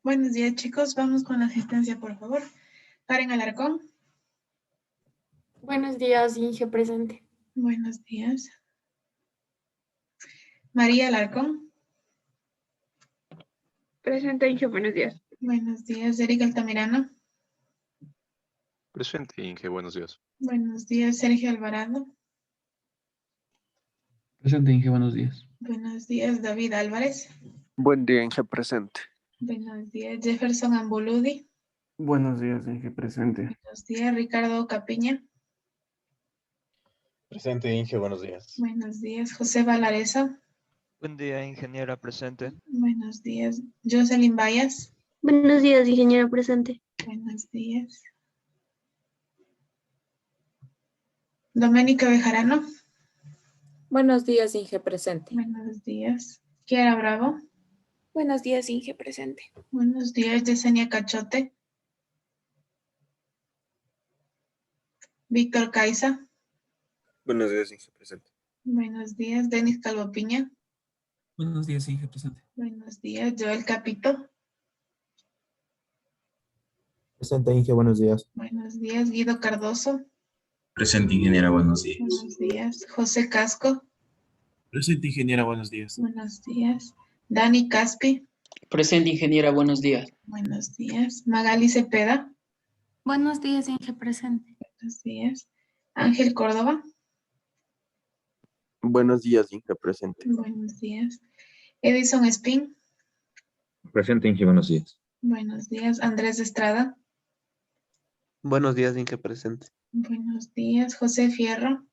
Buenos días, chicos. Vamos con la asistencia, por favor. Karen Alarcón. Buenos días, Inge presente. Buenos días. María Alarcón. Presente, Inge, buenos días. Buenos días. Erika Altamirano. Presente, Inge, buenos días. Buenos días. Sergio Alvarado. Presente, Inge, buenos días. Buenos días. David Álvarez. Buen día, Inge, presente. Buenos días. Jefferson Ambuludi. Buenos días, Inge, presente. Buenos días. Ricardo Capiña. Presente, Inge, buenos días. Buenos días. José Valareso. Buen día, ingeniera presente. Buenos días. Jocelyn Bayas. Buenos días, ingeniera presente. Buenos días. Doménica Bejarano. Buenos días, Inge presente. Buenos días. Kiara Bravo. Buenos días, Inge presente. Buenos días. Yesenia Cachote. Víctor Caiza. Buenos días, Inge presente. Buenos días. Denis Calvo Piña. Buenos días, Inge, presente. Buenos días. Joel Capito. Presente, Inge, buenos días. Buenos días. Guido Cardoso. Presente, ingeniera, buenos días. Buenos días. José Casco. Presente, ingeniera, buenos días. Buenos días. Dani Caspi. Presente, ingeniera, buenos días. Buenos días. Magali Cepeda. Buenos días, Inge presente. Buenos días. Ángel Córdoba. Buenos días, Inge, presente. Buenos días. Edison Espín. Presente, Inge, buenos días. Buenos días. Andrés Estrada. Buenos días, Inge, presente. Buenos días. José Fierro.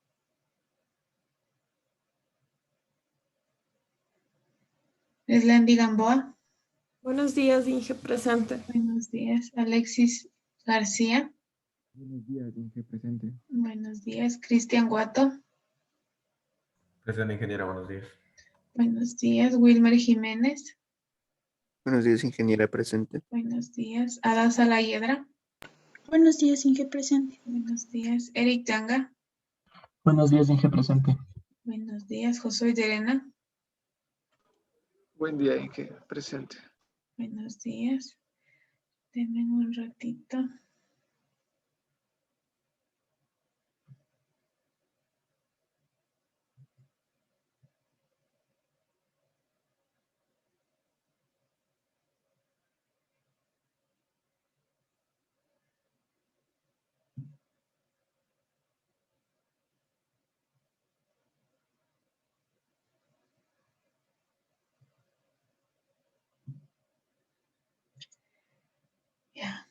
Eslendi Gamboa. Buenos días, Inge presente. Buenos días. Alexis García. Buenos días, Inge, presente. Buenos días. Cristian Guato. Presente, ingeniera, buenos días. Buenos días. Wilmer Jiménez. Buenos días, ingeniera, presente. Buenos días. Ada Salayedra. Buenos días, Inge presente. Buenos días. Eric Yanga. Buenos días, Inge, presente. Buenos días. Josué Llerena. Buen día, Inge, presente. Buenos días. Denme un ratito. Ya.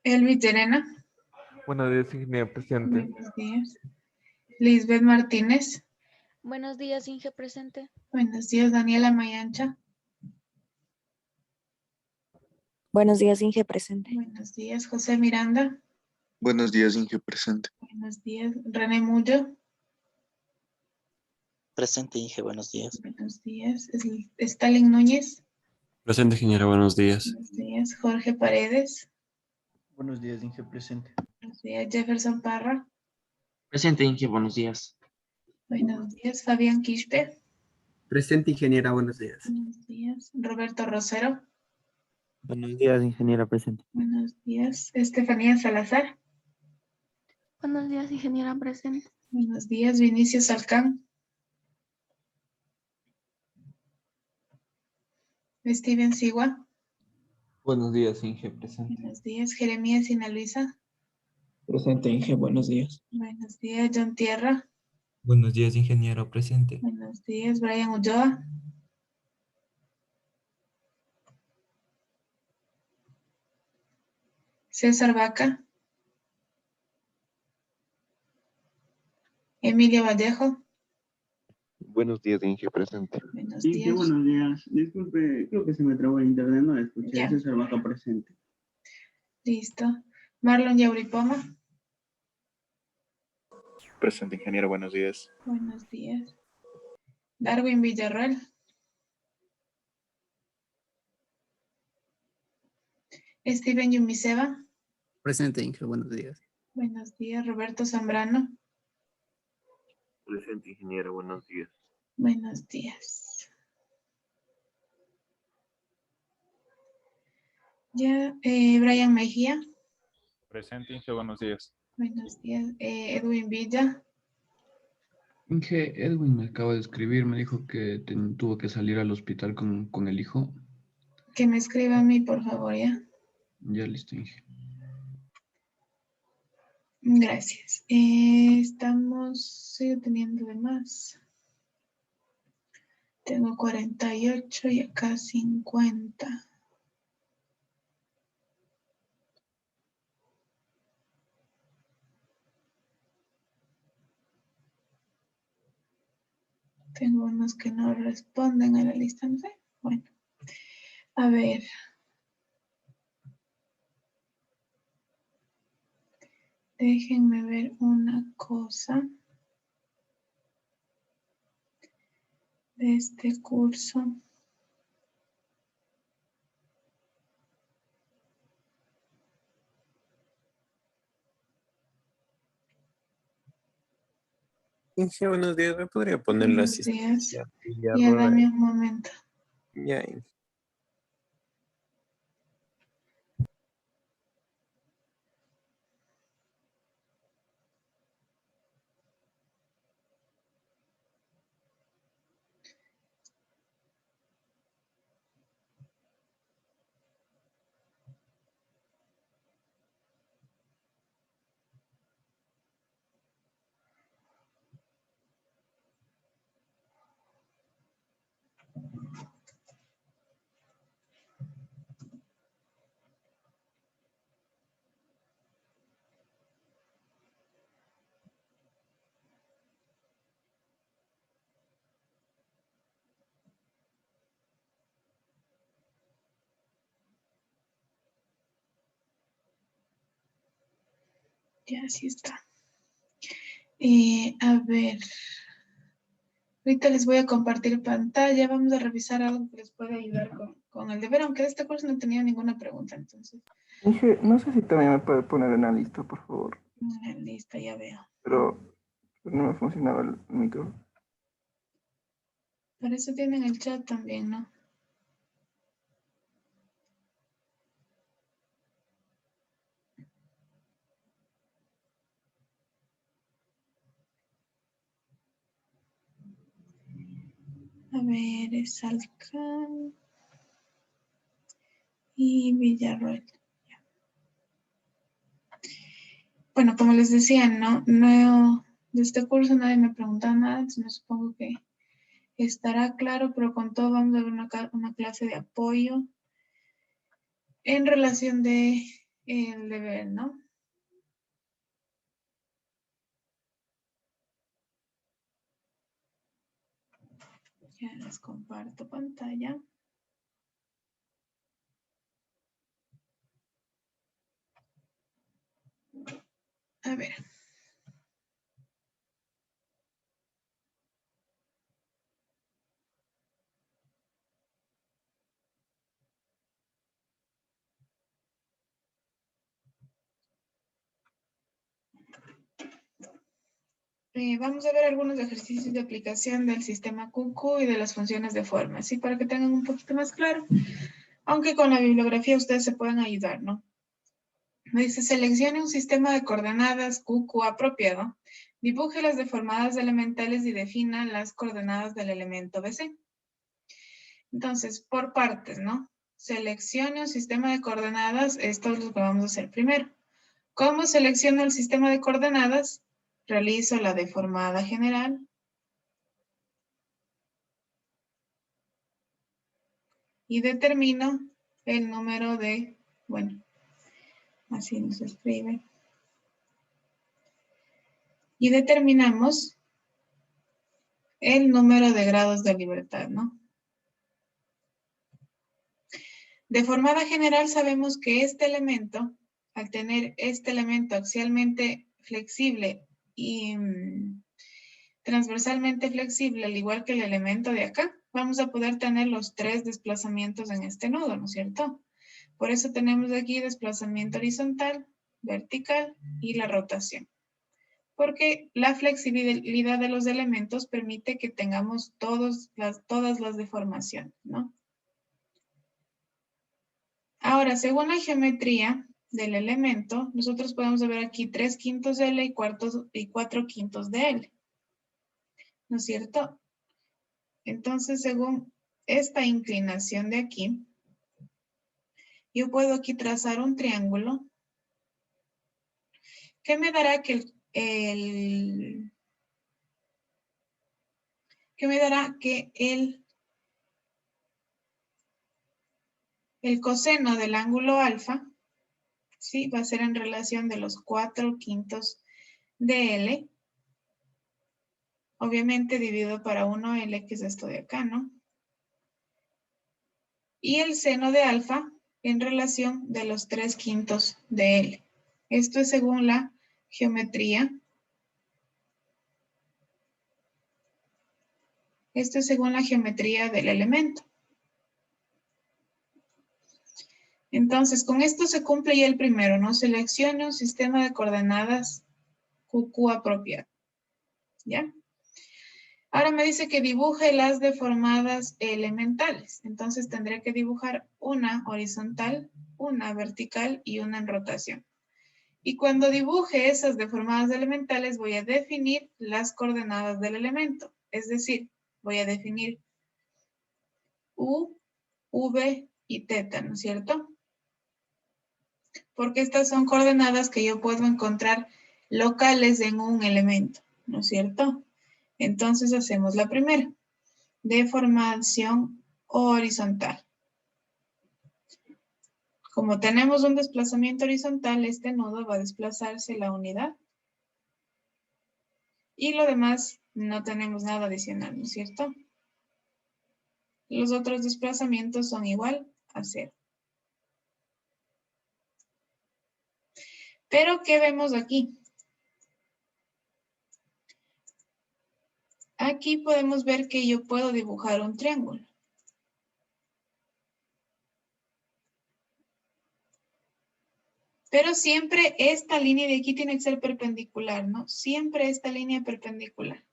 Elvis Llerena. Buenos días, ingeniera, presente. Buenos días. Lisbeth Martínez. Buenos días, Inge presente. Buenos días. Daniela Mayancha. Buenos días, Inge presente. Buenos días. José Miranda. Buenos días, Inge, presente. Buenos días. René Mullo. Presente, Inge, buenos días. Buenos días. Stalin Núñez. Presente, ingeniera, buenos días. Buenos días. Jorge Paredes. Buenos días, Inge, presente. Buenos días. Jefferson Parra. Presente, Inge, buenos días. Buenos días. Fabián Quispe. Presente, ingeniera, buenos días. Buenos días. Roberto Rosero. Buenos días, ingeniera, presente. Buenos días. Estefanía Salazar. Buenos días, ingeniera presente. Buenos días. Vinicio Salcán. Steven Sigua. Buenos días, Inge, presente. Buenos días. Jeremías Sinaluisa. Presente, Inge, buenos días. Buenos días. John Tierra. Buenos días, ingeniero, presente. Buenos días. Brian Ulloa. César Vaca. Emilio Vallejo. Buenos días, Inge, presente. Buenos Inge, días. buenos días. Disculpe, creo que se me trabó el internet, no escuché. Ya. César Vaca presente. Listo. Marlon Yauripoma. Presente, ingeniero, buenos días. Buenos días. Darwin Villarreal. Steven Yumiseva. Presente, Inge, buenos días. Buenos días. Roberto Zambrano. Presente, ingeniera, buenos días. Buenos días. Ya, Brian Mejía. Presente, Inge, buenos días. Buenos días. Edwin Villa. Inge, Edwin me acaba de escribir, me dijo que tuvo que salir al hospital con el hijo. Que me escriba a mí, por favor, ¿ya? Ya listo, Inge. Gracias. Sigo teniendo de más. Tengo 48 y acá 50. Tengo unos que no responden a la lista, no sé. Bueno, a ver. Déjenme ver una cosa de este curso. Inge, buenos días. ¿Me podría poner la Buenos días. asistencia? Ya, dame un momento. Ya, Inge. Ya, sí está. A ver. Ahorita les voy a compartir pantalla. Vamos a revisar algo que les puede ayudar con el deber, aunque de este curso no tenía ninguna pregunta, entonces. Inge, no sé si también me puede poner en la lista, por favor. En la lista, ya veo. Pero no me funcionaba el micro. Para eso tienen el chat también, ¿no? A ver, es Alcán y Villarroel. Bueno, como les decía, no de este curso nadie me preguntaba nada, entonces me supongo que estará claro, pero con todo vamos a ver una clase de apoyo en relación de el deber, ¿no? Ya les comparto pantalla. A ver. Vamos a ver algunos ejercicios de aplicación del sistema QQ y de las funciones de forma, ¿sí? Para que tengan un poquito más claro. Aunque con la bibliografía ustedes se puedan ayudar, ¿no? Me dice, seleccione un sistema de coordenadas QQ apropiado, dibuje las deformadas elementales y defina las coordenadas del elemento BC. Entonces, por partes, ¿no? Seleccione un sistema de coordenadas, esto es lo que vamos a hacer primero. ¿Cómo selecciono el sistema de coordenadas? Realizo la deformada general. Y determino el número de, bueno, así nos escribe. Y determinamos el número de grados de libertad, ¿no? Deformada general sabemos que este elemento, al tener este elemento axialmente flexible y transversalmente flexible, al igual que el elemento de acá, vamos a poder tener los 3 desplazamientos en este nodo, ¿no es cierto? Por eso tenemos aquí desplazamiento horizontal, vertical y la rotación. Porque la flexibilidad de los elementos permite que tengamos todas las deformaciones, ¿no? Ahora, según la geometría del elemento, nosotros podemos ver aquí 3/5 de L y 4/5 de L. ¿No es cierto? Entonces, según esta inclinación de aquí, yo puedo aquí trazar un triángulo que me dará que el coseno del ángulo alfa, ¿sí? Va a ser en relación de los 4/5 de L, obviamente dividido para 1L, que es esto de acá, ¿no? Y el seno de alfa en relación de los 3/5 de L. Esto es según la geometría. Esto es según la geometría del elemento. Entonces, con esto se cumple ya el primero, ¿no? Seleccione un sistema de coordenadas QQ apropiado. ¿Ya? Ahora me dice que dibuje las deformadas elementales. Entonces tendré que dibujar una horizontal, una vertical y una en rotación. Y cuando dibuje esas deformadas elementales voy a definir las coordenadas del elemento. Es decir, voy a definir U, V y teta, ¿no es cierto? Porque estas son coordenadas que yo puedo encontrar locales en un elemento, ¿no es cierto? Entonces hacemos la primera. Deformación horizontal. Como tenemos un desplazamiento horizontal, este nodo va a desplazarse la unidad. Y lo demás no tenemos nada adicional, ¿no es cierto? Los otros desplazamientos son igual a 0. Pero, ¿qué vemos aquí? Aquí podemos ver que yo puedo dibujar un triángulo. Pero siempre esta línea de aquí tiene que ser perpendicular, ¿no? Siempre esta línea perpendicular.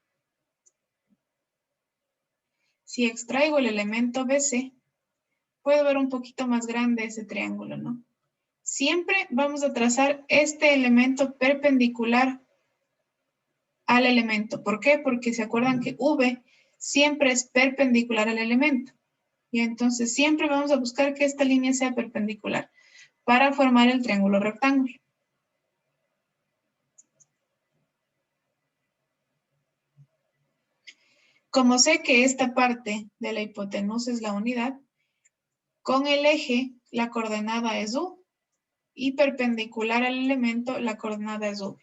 Si extraigo el elemento BC, puedo ver un poquito más grande ese triángulo, ¿no? Siempre vamos a trazar este elemento perpendicular al elemento. ¿Por qué? Porque se acuerdan que V siempre es perpendicular al elemento. Y entonces siempre vamos a buscar que esta línea sea perpendicular para formar el triángulo rectángulo. Como sé que esta parte de la hipotenusa es la unidad, con el eje la coordenada es U y perpendicular al elemento la coordenada es V.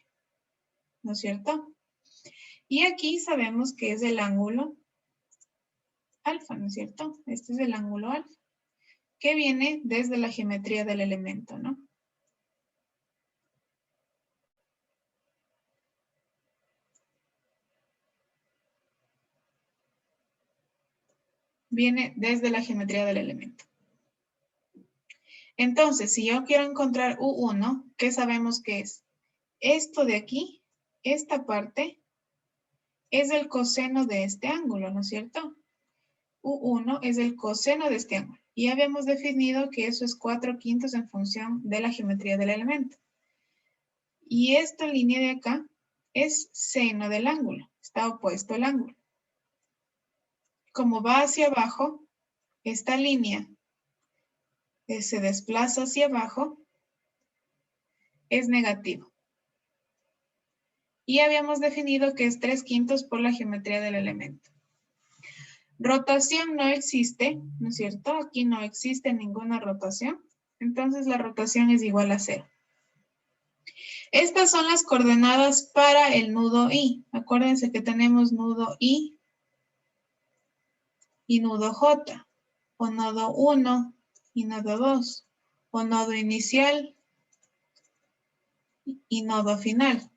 ¿No es cierto? Y aquí sabemos que es el ángulo alfa, ¿no es cierto? Este es el ángulo alfa, que viene desde la geometría del elemento, ¿no? Viene desde la geometría del elemento. Entonces, si yo quiero encontrar U1, ¿qué sabemos que es? Esto de aquí, esta parte, es el coseno de este ángulo, ¿no es cierto? U1 es el coseno de este ángulo. Y habíamos definido que eso es 4/5 en función de la geometría del elemento. Y esta línea de acá es seno del ángulo. Está opuesto al ángulo. Como va hacia abajo, esta línea se desplaza hacia abajo, es negativo. Y habíamos definido que es 3/5 por la geometría del elemento. Rotación no existe, ¿no es cierto? Aquí no existe ninguna rotación. Entonces la rotación es igual a 0. Estas son las coordenadas para el nudo I. Acuérdense que tenemos nudo I y nudo J, o nodo 1 y nodo 2, o nodo inicial y nodo final.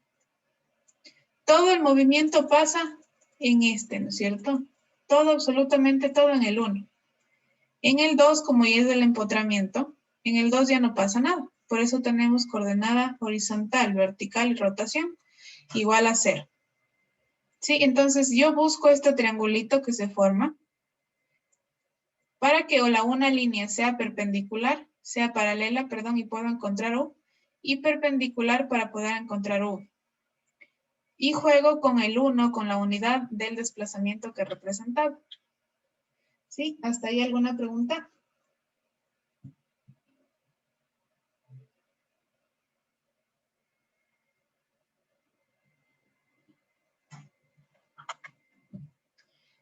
Todo el movimiento pasa en este, ¿no es cierto? Todo, absolutamente todo en el 1. En el 2, como ya es del empotramiento, en el 2 ya no pasa nada. Por eso tenemos coordenada horizontal, vertical y rotación igual a 0. ¿Sí? Entonces yo busco este triangulito que se forma para que una línea sea perpendicular sea paralela, perdón, y puedo encontrar U, y perpendicular para poder encontrar U. Y juego con el 1, con la unidad del desplazamiento que representaba. ¿Sí? ¿Hasta ahí alguna pregunta?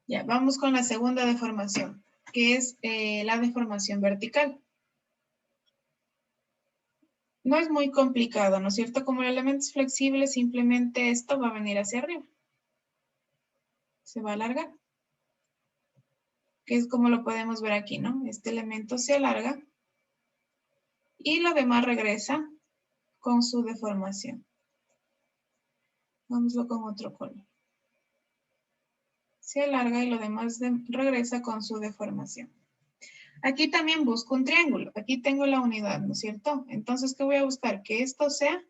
Ya, vamos con la segunda deformación, que es la deformación vertical. No es muy complicado, ¿no es cierto? Como el elemento es flexible, simplemente esto va a venir hacia arriba. Se va a alargar. Que es como lo podemos ver aquí, ¿no? Este elemento se alarga y lo demás regresa con su deformación. Vámoslo con otro color. Se alarga y lo demás regresa con su deformación. Aquí también busco un triángulo. Aquí tengo la unidad, ¿no es cierto? Entonces, ¿qué voy a buscar? Que esto sea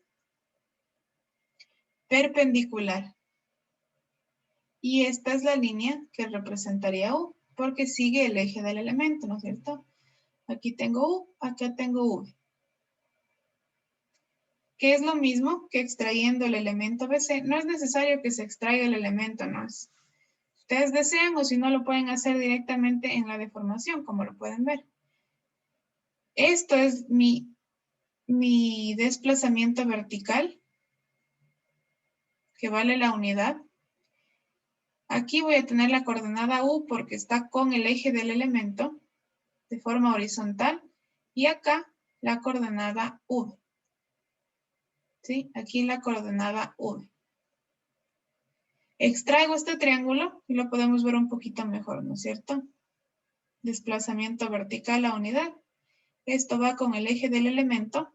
perpendicular. Y esta es la línea que representaría U, porque sigue el eje del elemento, ¿no es cierto? Aquí tengo U, acá tengo V. Que es lo mismo que extrayendo el elemento BC. No es necesario que se extraiga el elemento, ¿no? Ustedes desean o si no lo pueden hacer directamente en la deformación, como lo pueden ver. Esto es mi desplazamiento vertical, que vale la unidad. Aquí voy a tener la coordenada U porque está con el eje del elemento de forma horizontal. Y acá la coordenada V. ¿Sí? Aquí la coordenada V. Extraigo este triángulo y lo podemos ver un poquito mejor, ¿no es cierto? Desplazamiento vertical a unidad. Esto va con el eje del elemento.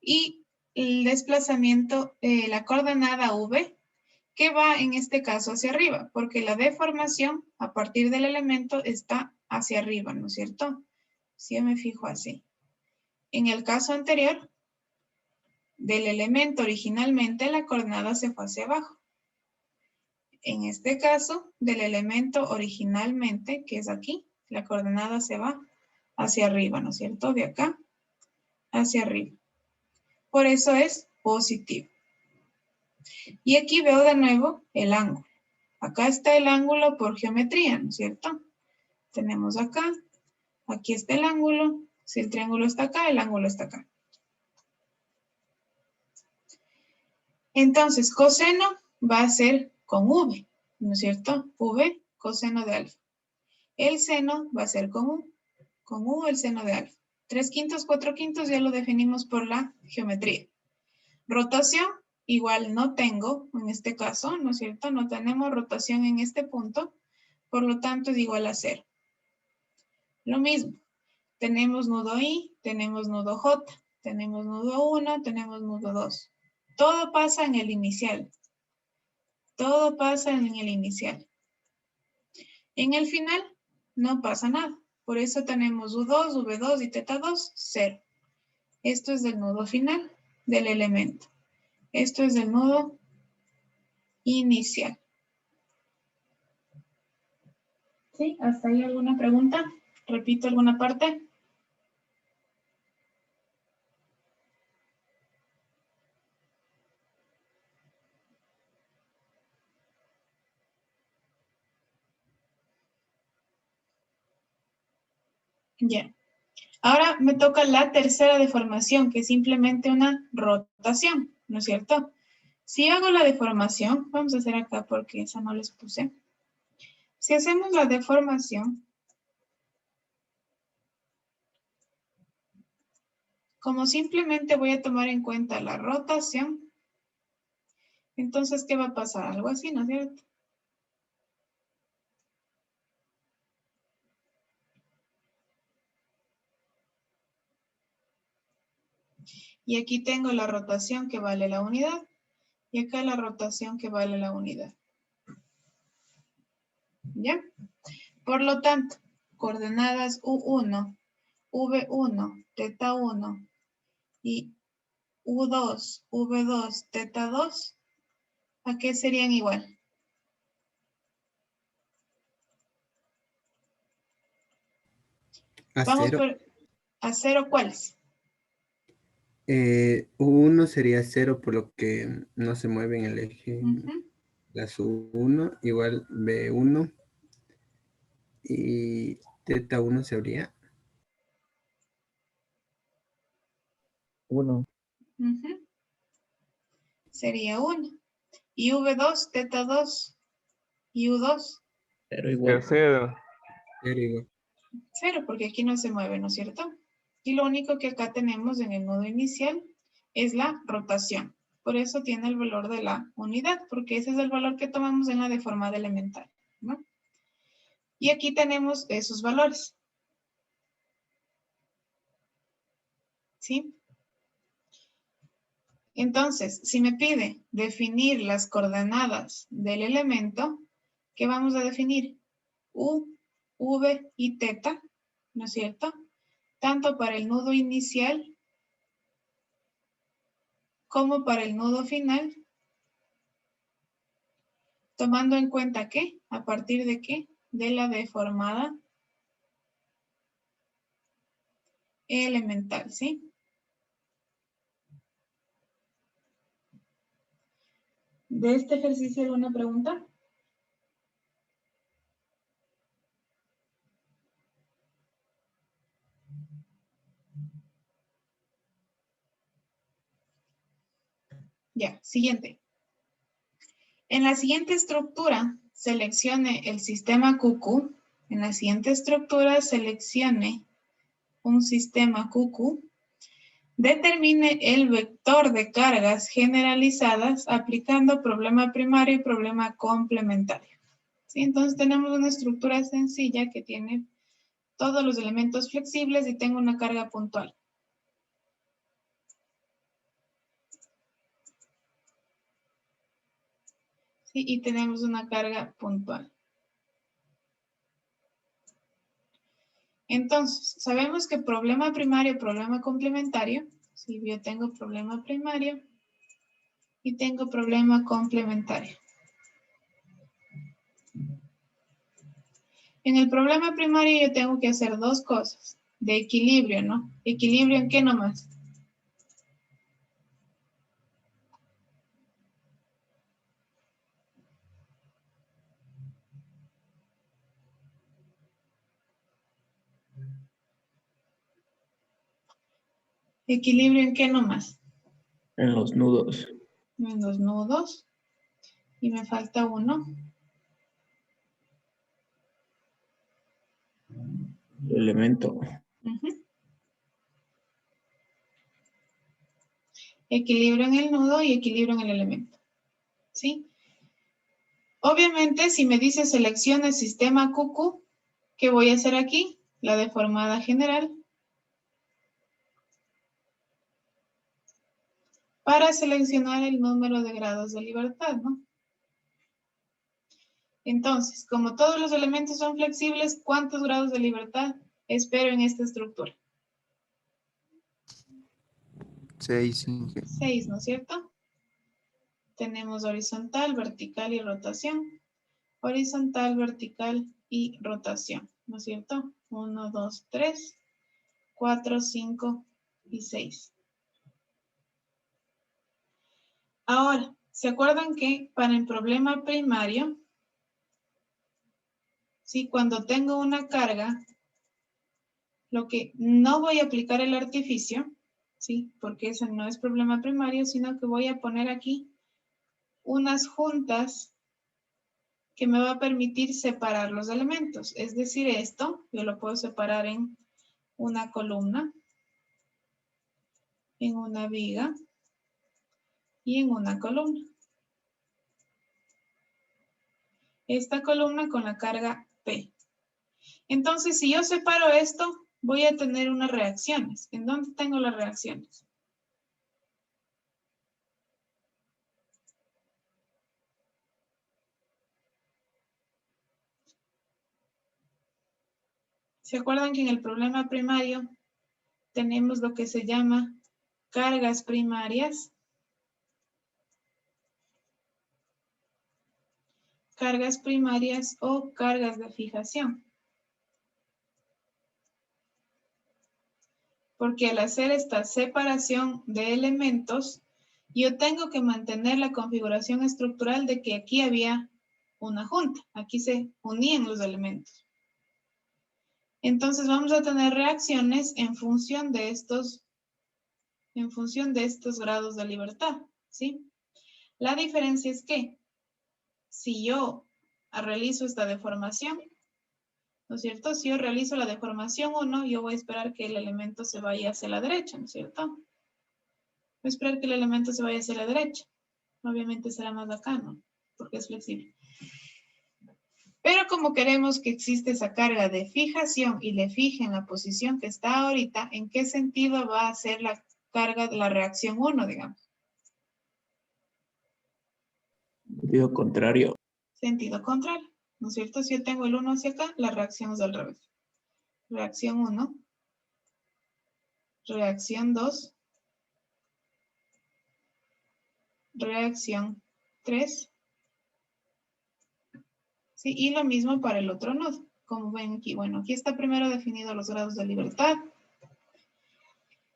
Y el desplazamiento, la coordenada V, que va en este caso hacia arriba, porque la deformación a partir del elemento está hacia arriba, ¿no es cierto? Si yo me fijo así. En el caso anterior, del elemento originalmente, la coordenada se fue hacia abajo. En este caso, del elemento originalmente, que es aquí, la coordenada se va hacia arriba, ¿no es cierto? De acá hacia arriba. Por eso es positivo. Y aquí veo de nuevo el ángulo. Acá está el ángulo por geometría, ¿no es cierto? Tenemos acá, aquí está el ángulo. Si el triángulo está acá, el ángulo está acá. Entonces, coseno va a ser con V, ¿no es cierto? V, coseno de alfa. El seno va a ser con U el seno de alfa. 3/5, 4/5 ya lo definimos por la geometría. Rotación, igual no tengo en este caso, ¿no es cierto? No tenemos rotación en este punto, por lo tanto es igual a 0. Lo mismo, tenemos nudo I, tenemos nudo J, tenemos nudo 1, tenemos nudo 2. Todo pasa en el inicial. Todo pasa en el inicial. En el final no pasa nada. Por eso tenemos U2, V2 y θ2, 0. Esto es del nudo final del elemento. Esto es del nudo inicial. ¿Sí? ¿Hasta ahí alguna pregunta? ¿Repito alguna parte? Ya. Ahora me toca la tercera deformación, que es simplemente una rotación, ¿no es cierto? Si hago la deformación, vamos a hacer acá porque esa no les puse. Si hacemos la deformación, como simplemente voy a tomar en cuenta la rotación, entonces, ¿qué va a pasar? Algo así, ¿no es cierto? Y aquí tengo la rotación que vale la unidad. Y acá la rotación que vale la unidad. ¿Ya? Por lo tanto, coordenadas U1, V1, θ1 y U2, V2, θ2, ¿a qué serían igual? A Vamos 0. ¿A 0 cuáles? 1 sería 0 por lo que no se mueve en el eje. Ujú. Las 1 igual B1 y teta 1 sería 1. Ujú. Sería 1. Y V2, teta 2 y U2. Pero igual. Cero. 0 igual. 0, porque aquí no se mueve, ¿no es cierto? Y lo único que acá tenemos en el nodo inicial es la rotación. Por eso tiene el valor de la unidad, porque ese es el valor que tomamos en la deformada elemental, ¿no? Y aquí tenemos esos valores. ¿Sí? Entonces, si me pide definir las coordenadas del elemento, ¿qué vamos a definir? U, V y teta, ¿no es cierto? Tanto para el nudo inicial como para el nudo final, tomando en cuenta que, ¿a partir de qué? De la deformada elemental, ¿sí? ¿De este ejercicio alguna pregunta? Ya, siguiente. En la siguiente estructura, seleccione el sistema QQ. En la siguiente estructura, seleccione un sistema QQ. Determine el vector de cargas generalizadas aplicando problema primario y problema complementario. ¿Sí? Entonces tenemos una estructura sencilla que tiene todos los elementos flexibles y tengo una carga puntual. ¿Sí? Y tenemos una carga puntual. Entonces, sabemos que problema primario, problema complementario, si yo tengo problema primario y tengo problema complementario. En el problema primario yo tengo que hacer dos cosas, de equilibrio, ¿no? ¿Equilibrio en qué nomás? ¿Equilibrio en qué nomás? En los nudos. En los nudos. Y me falta uno. El elemento. Uh-huh. Equilibrio en el nudo y equilibrio en el elemento. ¿Sí? Obviamente, si me dice seleccione sistema QQ, ¿qué voy a hacer aquí? La deformada general. Para seleccionar el número de grados de libertad, ¿no? Entonces, como todos los elementos son flexibles, ¿cuántos grados de libertad espero en esta estructura? 6, Inge. 6, ¿no es cierto? Tenemos horizontal, vertical y rotación. Horizontal, vertical y rotación, ¿no es cierto? 1, 2, 3, 4, 5 y 6. Ahora, ¿se acuerdan que para el problema primario, ¿sí? Cuando tengo una carga, lo que no voy a aplicar el artificio, ¿sí? Porque ese no es problema primario, sino que voy a poner aquí unas juntas que me va a permitir separar los elementos. Es decir, esto yo lo puedo separar en una columna, en una viga y en una columna. Esta columna con la carga P. Entonces, si yo separo esto, voy a tener unas reacciones. ¿En dónde tengo las reacciones? ¿Se acuerdan que en el problema primario tenemos lo que se llama cargas primarias? Cargas primarias o cargas de fijación. Porque al hacer esta separación de elementos, yo tengo que mantener la configuración estructural de que aquí había una junta. Aquí se unían los elementos. Entonces vamos a tener reacciones en función de estos grados de libertad, ¿sí? La diferencia es que si yo realizo esta deformación, ¿no es cierto? Si yo realizo la deformación 1, yo voy a esperar que el elemento se vaya hacia la derecha, ¿no es cierto? Voy a esperar que el elemento se vaya hacia la derecha. Obviamente será más acá, ¿no? Porque es flexible. Pero como queremos que existe esa carga de fijación y le fije en la posición que está ahorita, ¿en qué sentido va a ser la carga de la reacción 1, digamos? Sentido contrario. Sentido contrario, ¿no es cierto? Si yo tengo el 1 hacia acá, la reacción es al revés. Reacción 1, reacción 2, reacción 3. ¿Sí? Y lo mismo para el otro nodo. Como ven aquí, bueno, aquí está primero definido los grados de libertad.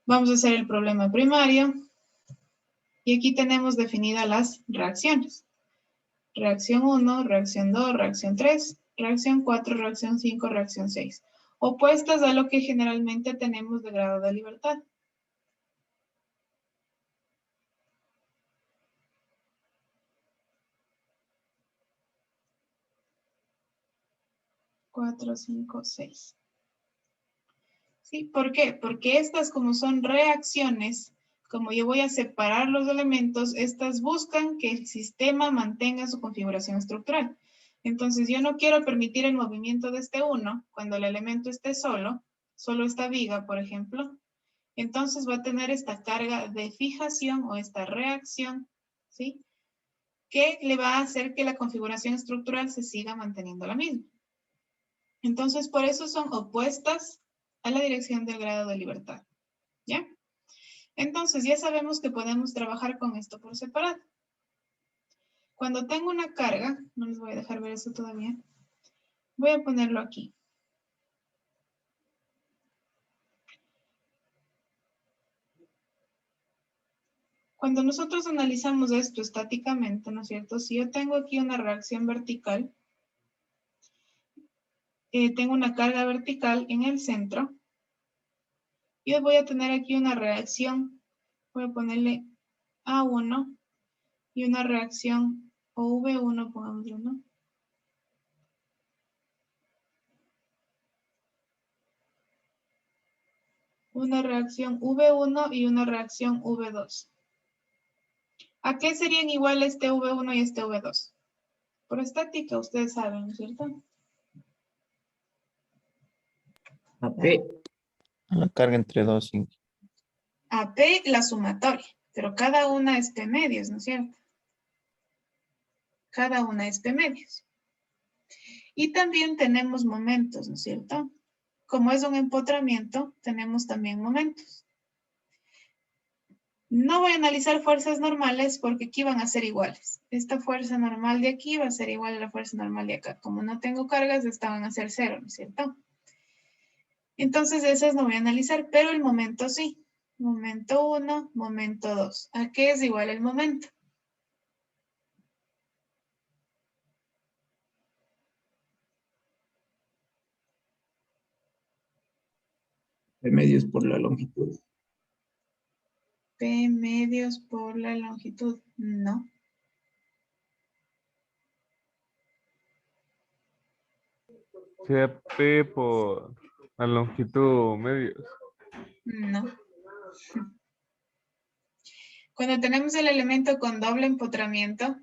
Vamos a hacer el problema primario. Y aquí tenemos definidas las reacciones. Reacción 1, reacción 2, reacción 3, reacción 4, reacción 5, reacción 6. Opuestas a lo que generalmente tenemos de grado de libertad. Cuatro, 5, 6. ¿Sí? ¿Por qué? Porque estas, como son reacciones, como yo voy a separar los elementos, estas buscan que el sistema mantenga su configuración estructural. Entonces, yo no quiero permitir el movimiento de este 1 cuando el elemento esté solo esta viga, por ejemplo. Entonces, va a tener esta carga de fijación o esta reacción, ¿sí? Que le va a hacer que la configuración estructural se siga manteniendo la misma. Entonces, por eso son opuestas a la dirección del grado de libertad. ¿Ya? Entonces, ya sabemos que podemos trabajar con esto por separado. Cuando tengo una carga, no les voy a dejar ver eso todavía, voy a ponerlo aquí. Cuando nosotros analizamos esto estáticamente, ¿no es cierto? Si yo tengo aquí una reacción vertical, tengo una carga vertical en el centro, yo voy a tener aquí una reacción, voy a ponerle A1 y una reacción o V1, pongámoslo, ¿no? Una reacción V1 y una reacción V2. ¿A qué serían iguales este V1 y este V2? Por estática, ustedes saben, ¿no es cierto? AP. La carga entre 2 y... AP, la sumatoria, pero cada una es P medios, ¿no es cierto? Cada una es P medios. Y también tenemos momentos, ¿no es cierto? Como es un empotramiento, tenemos también momentos. No voy a analizar fuerzas normales porque aquí van a ser iguales. Esta fuerza normal de aquí va a ser igual a la fuerza normal de acá. Como no tengo cargas, esta van a ser 0, ¿no es cierto? Entonces esas no voy a analizar, pero el momento sí. Momento 1, momento 2. ¿A qué es igual el momento? P medios por la longitud. P medios por la longitud. No. Sea P por la longitud medios. No. Cuando tenemos el elemento con doble empotramiento,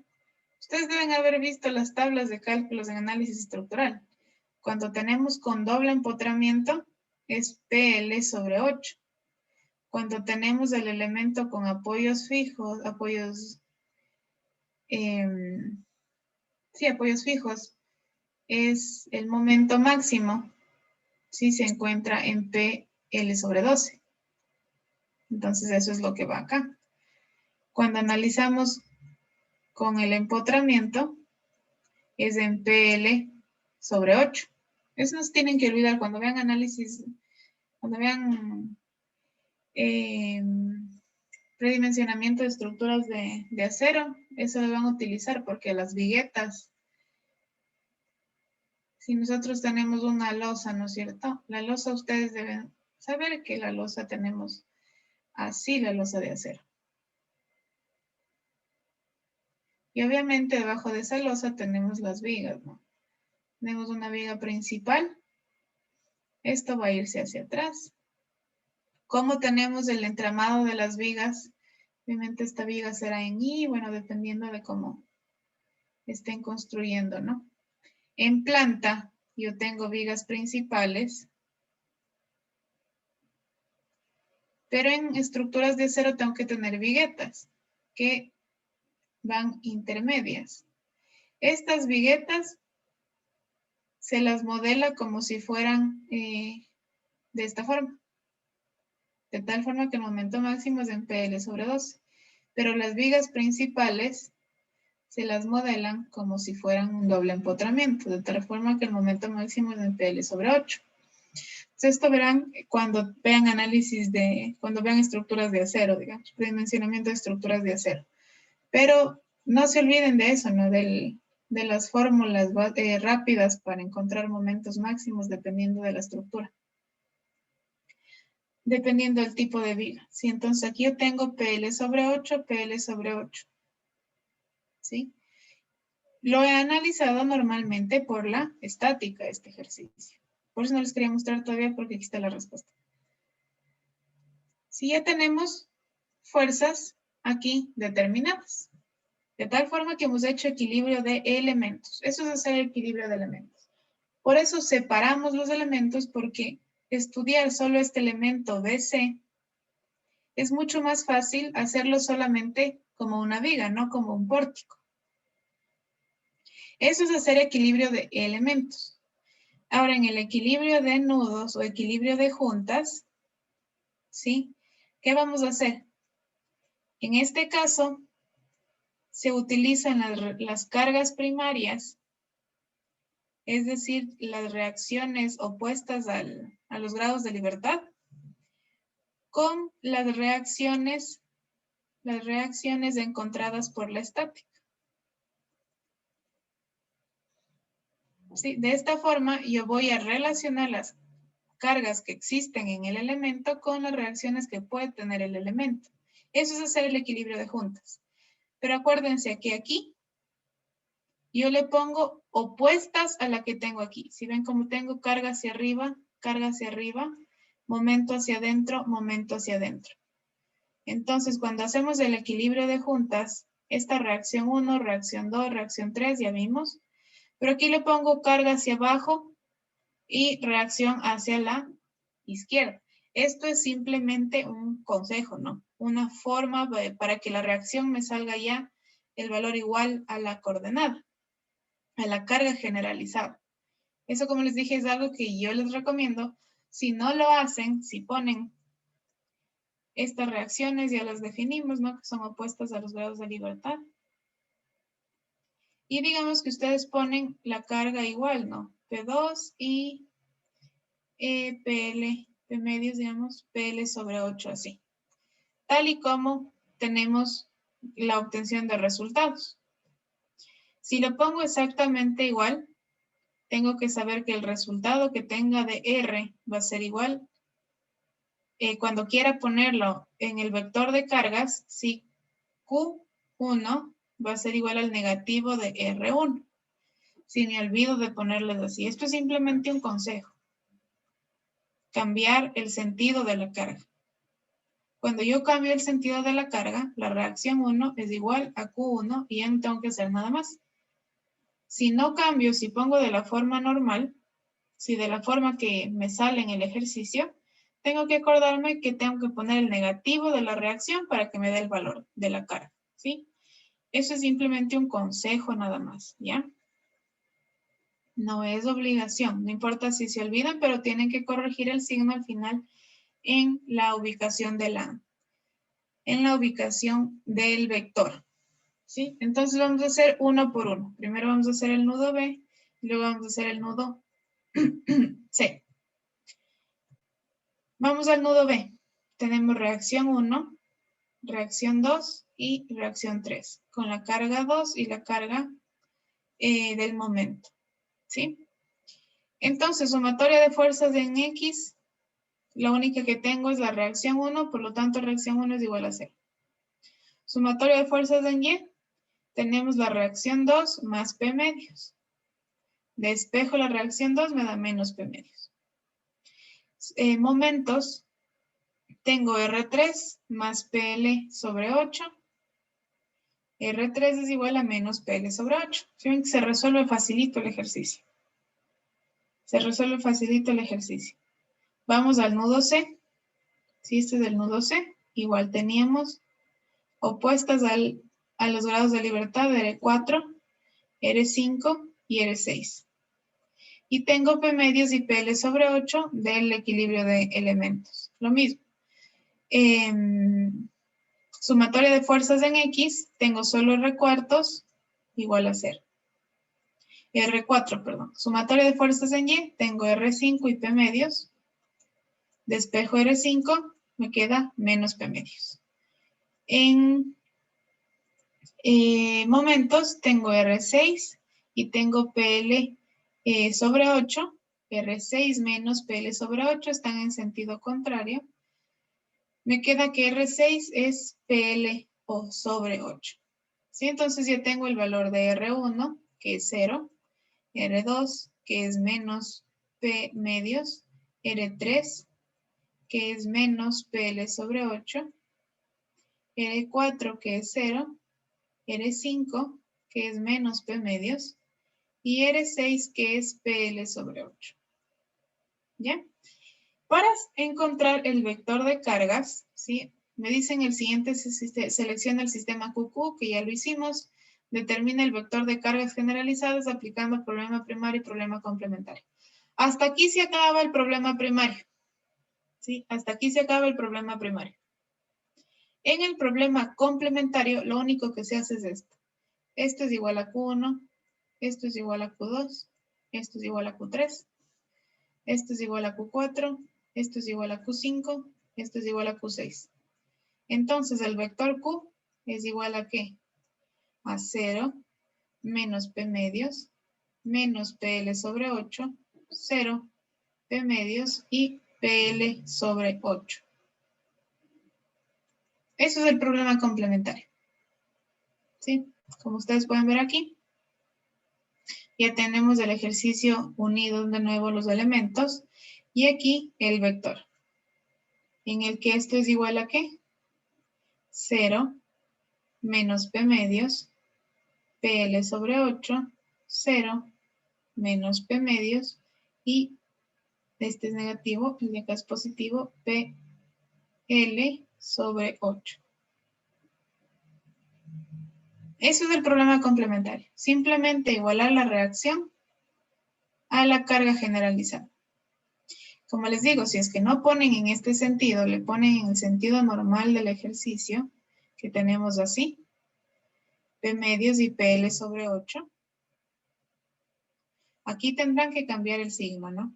ustedes deben haber visto las tablas de cálculos en análisis estructural. Cuando tenemos con doble empotramiento, es PL sobre 8. Cuando tenemos el elemento con apoyos fijos, apoyos fijos, es el momento máximo, si se encuentra en PL sobre 12. Entonces eso es lo que va acá. Cuando analizamos con el empotramiento, es en PL sobre 8. Eso no se tienen que olvidar cuando vean análisis, cuando vean Predimensionamiento de estructuras de acero. Eso lo van a utilizar porque las viguetas, si nosotros tenemos una losa, ¿no es cierto? La losa, ustedes deben saber que la losa tenemos así, la losa de acero. Y obviamente debajo de esa losa tenemos las vigas, ¿no? Tenemos una viga principal. Esto va a irse hacia atrás. ¿Cómo tenemos el entramado de las vigas? Obviamente esta viga será en I, bueno, dependiendo de cómo estén construyendo, ¿no? En planta, yo tengo vigas principales. Pero en estructuras de acero tengo que tener viguetas que van intermedias. Estas viguetas se las modela como si fueran de esta forma. De tal forma que el momento máximo es en PL sobre 12. Pero las vigas principales se las modelan como si fueran un doble empotramiento. De tal forma que el momento máximo es en PL sobre 8. Entonces esto verán cuando vean análisis cuando vean estructuras de acero, digamos, dimensionamiento de estructuras de acero. Pero no se olviden de eso, ¿no? De las fórmulas rápidas para encontrar momentos máximos dependiendo de la estructura. Dependiendo del tipo de viga. ¿Sí? Entonces aquí yo tengo PL sobre 8, PL sobre 8. ¿Sí? Lo he analizado normalmente por la estática, este ejercicio. Por eso no les quería mostrar todavía porque aquí está la respuesta. Si ya tenemos fuerzas aquí determinadas. De tal forma que hemos hecho equilibrio de elementos. Eso es hacer equilibrio de elementos. Por eso separamos los elementos porque estudiar solo este elemento BC es mucho más fácil hacerlo solamente como una viga, no como un pórtico. Eso es hacer equilibrio de elementos. Ahora, en el equilibrio de nudos o equilibrio de juntas, ¿sí? ¿Qué vamos a hacer? En este caso, se utilizan las cargas primarias, es decir, las reacciones opuestas a los grados de libertad, con las reacciones encontradas por la estática. ¿Sí? De esta forma, yo voy a relacionar las cargas que existen en el elemento con las reacciones que puede tener el elemento. Eso es hacer el equilibrio de juntas. Pero acuérdense que aquí yo le pongo opuestas a la que tengo aquí. Si ven como tengo carga hacia arriba, momento hacia adentro, momento hacia adentro. Entonces, cuando hacemos el equilibrio de juntas, esta reacción 1, reacción 2, reacción 3, ya vimos. Pero aquí le pongo carga hacia abajo y reacción hacia la izquierda. Esto es simplemente un consejo, ¿no? Una forma para que la reacción me salga ya el valor igual a la coordenada, a la carga generalizada. Eso, como les dije, es algo que yo les recomiendo. Si no lo hacen, si ponen estas reacciones, ya las definimos, ¿no? Que son opuestas a los grados de libertad. Y digamos que ustedes ponen la carga igual, ¿no? P2 y PL, P medios, digamos, PL sobre 8, así. Tal y como tenemos la obtención de resultados. Si lo pongo exactamente igual, tengo que saber que el resultado que tenga de R va a ser igual. Cuando quiera ponerlo en el vector de cargas, si Q1 va a ser igual al negativo de R1. Si me olvido de ponerles así. Esto es simplemente un consejo. Cambiar el sentido de la carga. Cuando yo cambio el sentido de la carga, la reacción 1 es igual a Q1 y ya no tengo que hacer nada más. Si no cambio, si pongo de la forma normal, si de la forma que me sale en el ejercicio, tengo que acordarme que tengo que poner el negativo de la reacción para que me dé el valor de la carga, ¿sí? Eso es simplemente un consejo nada más, ¿ya? No es obligación, no importa si se olvidan, pero tienen que corregir el signo al final en la ubicación del vector, ¿sí? Entonces vamos a hacer uno por uno. Primero vamos a hacer el nudo B, y luego vamos a hacer el nudo C. Vamos al nudo B. tenemos reacción 1, reacción 2 y reacción 3, con la carga 2 y la carga del momento, ¿sí? Entonces, sumatoria de fuerzas en X, la única que tengo es la reacción 1, por lo tanto, reacción 1 es igual a 0. Sumatoria de fuerzas en Y, tenemos la reacción 2 más P medios. Despejo la reacción 2, me da menos P medios. Momentos, tengo R3 más PL sobre 8. R3 es igual a menos PL sobre 8. ¿Sí? Se resuelve facilito el ejercicio. Se resuelve facilito el ejercicio. Vamos al nudo C. Si este es el nudo C, igual teníamos opuestas a los grados de libertad de R4, R5 y R6. Y tengo P medios y PL sobre 8 del equilibrio de elementos. Lo mismo. Sumatoria de fuerzas en X, tengo solo R cuartos igual a 0. R4, perdón. Sumatoria de fuerzas en Y, tengo R5 y P medios. Despejo R5, me queda menos P medios. En momentos, tengo R6 y tengo PL sobre 8. R6 menos PL sobre 8 están en sentido contrario. Me queda que R6 es PL sobre 8. ¿Sí? Entonces ya tengo el valor de R1, que es 0. R2, que es menos P medios. R3, que es menos PL sobre 8. R4, que es 0. R5, que es menos P medios. Y R6, que es PL sobre 8. ¿Ya? Para encontrar el vector de cargas, ¿sí? Me dicen el siguiente, selecciona el sistema QQ, que ya lo hicimos. Determina el vector de cargas generalizadas aplicando problema primario y problema complementario. Hasta aquí se acaba el problema primario. ¿Sí? Hasta aquí se acaba el problema primario. En el problema complementario, lo único que se hace es esto. Esto es igual a Q1, esto es igual a Q2, esto es igual a Q3, esto es igual a Q4, esto es igual a Q5, esto es igual a Q6. Entonces, el vector Q es igual a ¿qué? A 0 menos P medios, menos PL sobre 8, 0, P medios y PL sobre 8. Eso es el problema complementario. ¿Sí? Como ustedes pueden ver aquí, ya tenemos el ejercicio unido de nuevo los elementos y aquí el vector, en el que esto es igual a ¿qué? 0 menos P medios, PL sobre 8, 0 menos P medios y este es negativo, el de acá es positivo, PL sobre 8. Eso es el problema complementario. Simplemente igualar la reacción a la carga generalizada. Como les digo, si es que no ponen en este sentido, le ponen en el sentido normal del ejercicio, que tenemos así, P medios y PL sobre 8. Aquí tendrán que cambiar el signo, ¿no?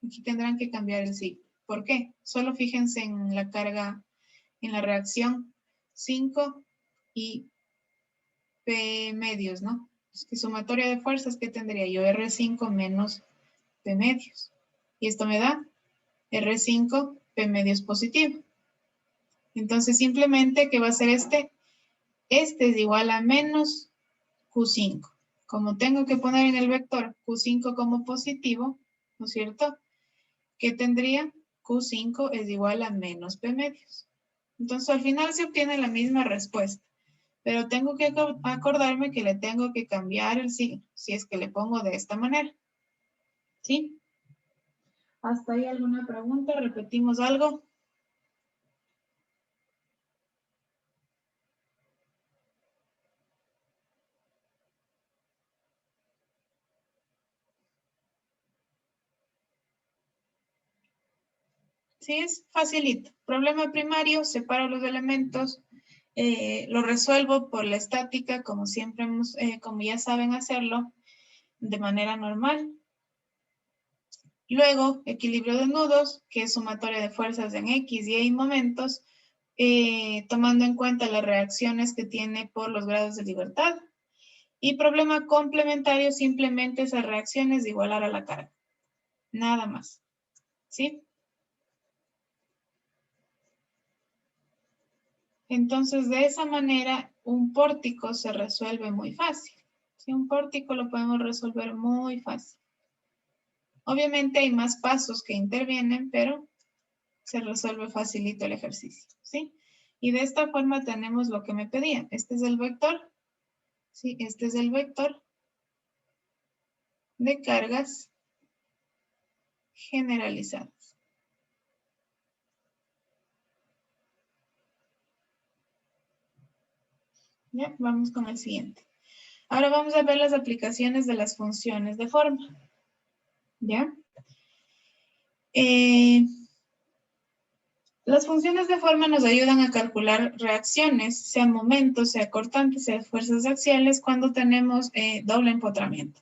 Aquí tendrán que cambiar el signo. ¿Por qué? Solo fíjense en la carga, en la reacción 5 y P medios, ¿no? Es que sumatoria de fuerzas, ¿qué tendría yo? R5 menos P medios. Y esto me da R5, P medios positivo. Entonces, simplemente, ¿qué va a ser este? Este es igual a menos Q5. Como tengo que poner en el vector Q5 como positivo, ¿no es cierto? ¿Qué tendría? Q5 es igual a menos P medios. Entonces, al final se obtiene la misma respuesta. Pero tengo que acordarme que le tengo que cambiar el signo, si es que le pongo de esta manera. ¿Sí? ¿Hasta ahí alguna pregunta? ¿Repetimos algo? Sí, es facilito. Problema primario, separo los elementos, lo resuelvo por la estática, como siempre como ya saben hacerlo, de manera normal. Luego, equilibrio de nudos, que es sumatoria de fuerzas en X y Y momentos, tomando en cuenta las reacciones que tiene por los grados de libertad. Y problema complementario, simplemente esas reacciones de igualar a la carga. Nada más. ¿Sí? Entonces, de esa manera, un pórtico se resuelve muy fácil. ¿Sí? Un pórtico lo podemos resolver muy fácil. Obviamente hay más pasos que intervienen, pero se resuelve facilito el ejercicio. ¿Sí? Y de esta forma tenemos lo que me pedían. Este es el vector. ¿Sí? Este es el vector de cargas generalizadas. Ya, vamos con el siguiente. Ahora vamos a ver las aplicaciones de las funciones de forma. ¿Ya? Las funciones de forma nos ayudan a calcular reacciones, sea momentos, sea cortantes, sea fuerzas axiales, cuando tenemos doble empotramiento.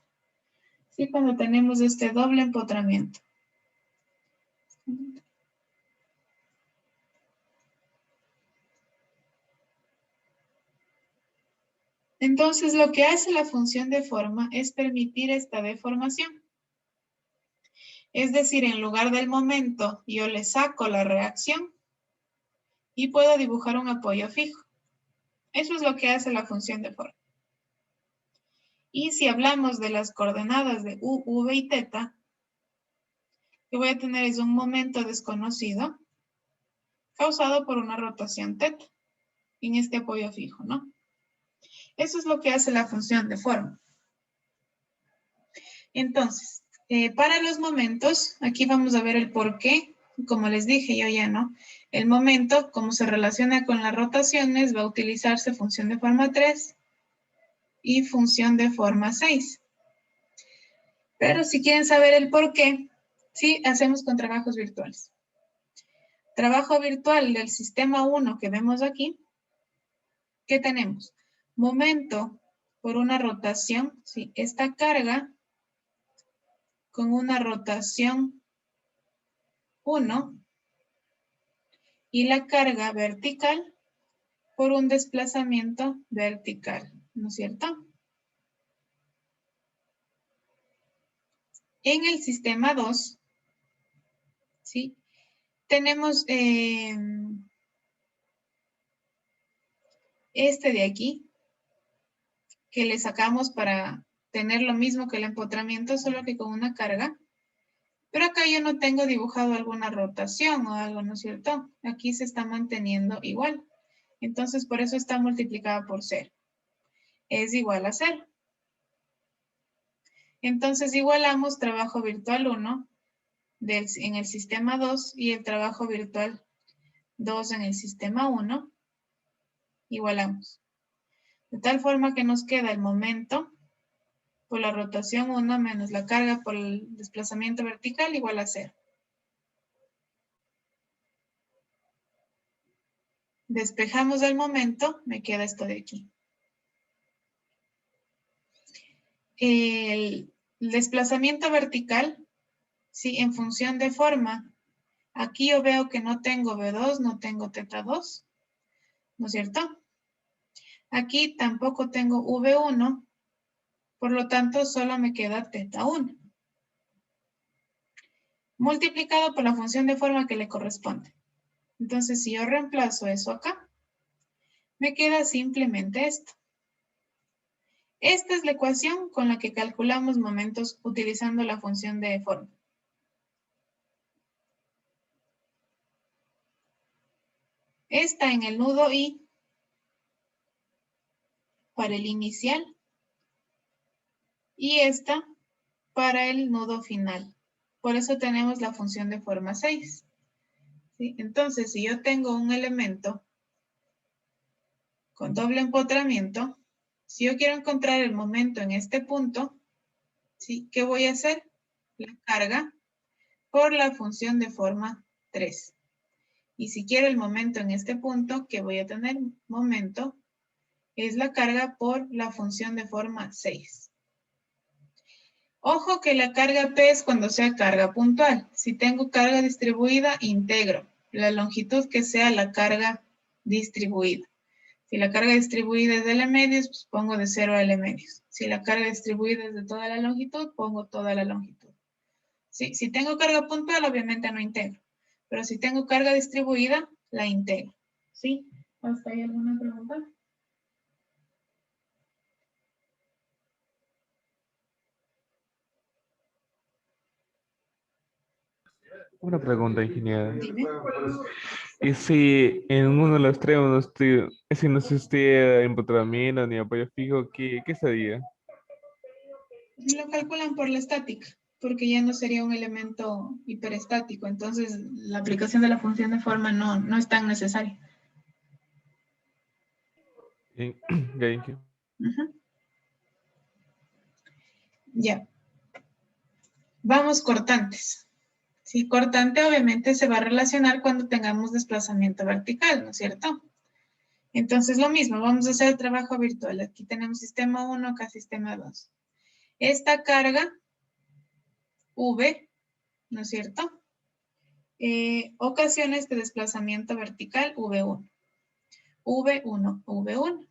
Sí, cuando tenemos este doble empotramiento. Entonces, lo que hace la función de forma es permitir esta deformación. Es decir, en lugar del momento, yo le saco la reacción y puedo dibujar un apoyo fijo. Eso es lo que hace la función de forma. Y si hablamos de las coordenadas de U, V y teta, que voy a tener es un momento desconocido causado por una rotación teta en este apoyo fijo, ¿no? Eso es lo que hace la función de forma. Entonces, para los momentos, aquí vamos a ver el por qué. Como les dije yo ya, ¿no? El momento, como se relaciona con las rotaciones, va a utilizarse función de forma 3 y función de forma 6. Pero si quieren saber el por qué, sí, hacemos con trabajos virtuales. Trabajo virtual del sistema 1 que vemos aquí, ¿qué tenemos? Momento por una rotación, ¿sí? Esta carga con una rotación 1 y la carga vertical por un desplazamiento vertical, ¿no es cierto? En el sistema 2, ¿sí? Tenemos este de aquí, que le sacamos para tener lo mismo que el empotramiento, solo que con una carga. Pero acá yo no tengo dibujado alguna rotación o algo, ¿no es cierto? Aquí se está manteniendo igual. Entonces, por eso está multiplicada por 0. Es igual a 0. Entonces, igualamos trabajo virtual 1 en el sistema 2 y el trabajo virtual 2 en el sistema 1. Igualamos. De tal forma que nos queda el momento por la rotación 1 menos la carga por el desplazamiento vertical igual a 0. Despejamos el momento, me queda esto de aquí. El desplazamiento vertical, sí, en función de forma. Aquí yo veo que no tengo V2, no tengo teta 2, ¿no es cierto? Aquí tampoco tengo V1, por lo tanto solo me queda teta 1. Multiplicado por la función de forma que le corresponde. Entonces, si yo reemplazo eso acá, me queda simplemente esto. Esta es la ecuación con la que calculamos momentos utilizando la función de forma. Esta en el nudo I para el inicial y esta para el nudo final. Por eso tenemos la función de forma 6. ¿Sí? Entonces, si yo tengo un elemento con doble empotramiento, si yo quiero encontrar el momento en este punto, ¿sí? ¿Qué voy a hacer? La carga por la función de forma 3. Y si quiero el momento en este punto, ¿qué voy a tener? Momento es la carga por la función de forma 6. Ojo que la carga P es cuando sea carga puntual. Si tengo carga distribuida, integro la longitud que sea la carga distribuida. Si la carga distribuida es de L medios, pues pongo de 0 a L medios. Si la carga distribuida es de toda la longitud, pongo toda la longitud. ¿Sí? Si tengo carga puntual, obviamente no integro. Pero si tengo carga distribuida, la integro. ¿Sí? ¿Hasta ahí alguna pregunta? Una pregunta, ingeniera. Dime. ¿Y si en uno de los extremos si no existiera empotramiento ni apoyo fijo, qué sería? Lo calculan por la estática, porque ya no sería un elemento hiperestático. Entonces, la aplicación de la función de forma no es tan necesaria. Ya. Vamos cortantes. Sí, cortante obviamente se va a relacionar cuando tengamos desplazamiento vertical, ¿no es cierto? Entonces lo mismo, vamos a hacer el trabajo virtual. Aquí tenemos sistema 1, acá sistema 2. Esta carga, V, ¿no es cierto? Ocasiones de desplazamiento vertical, V1. V1, V1.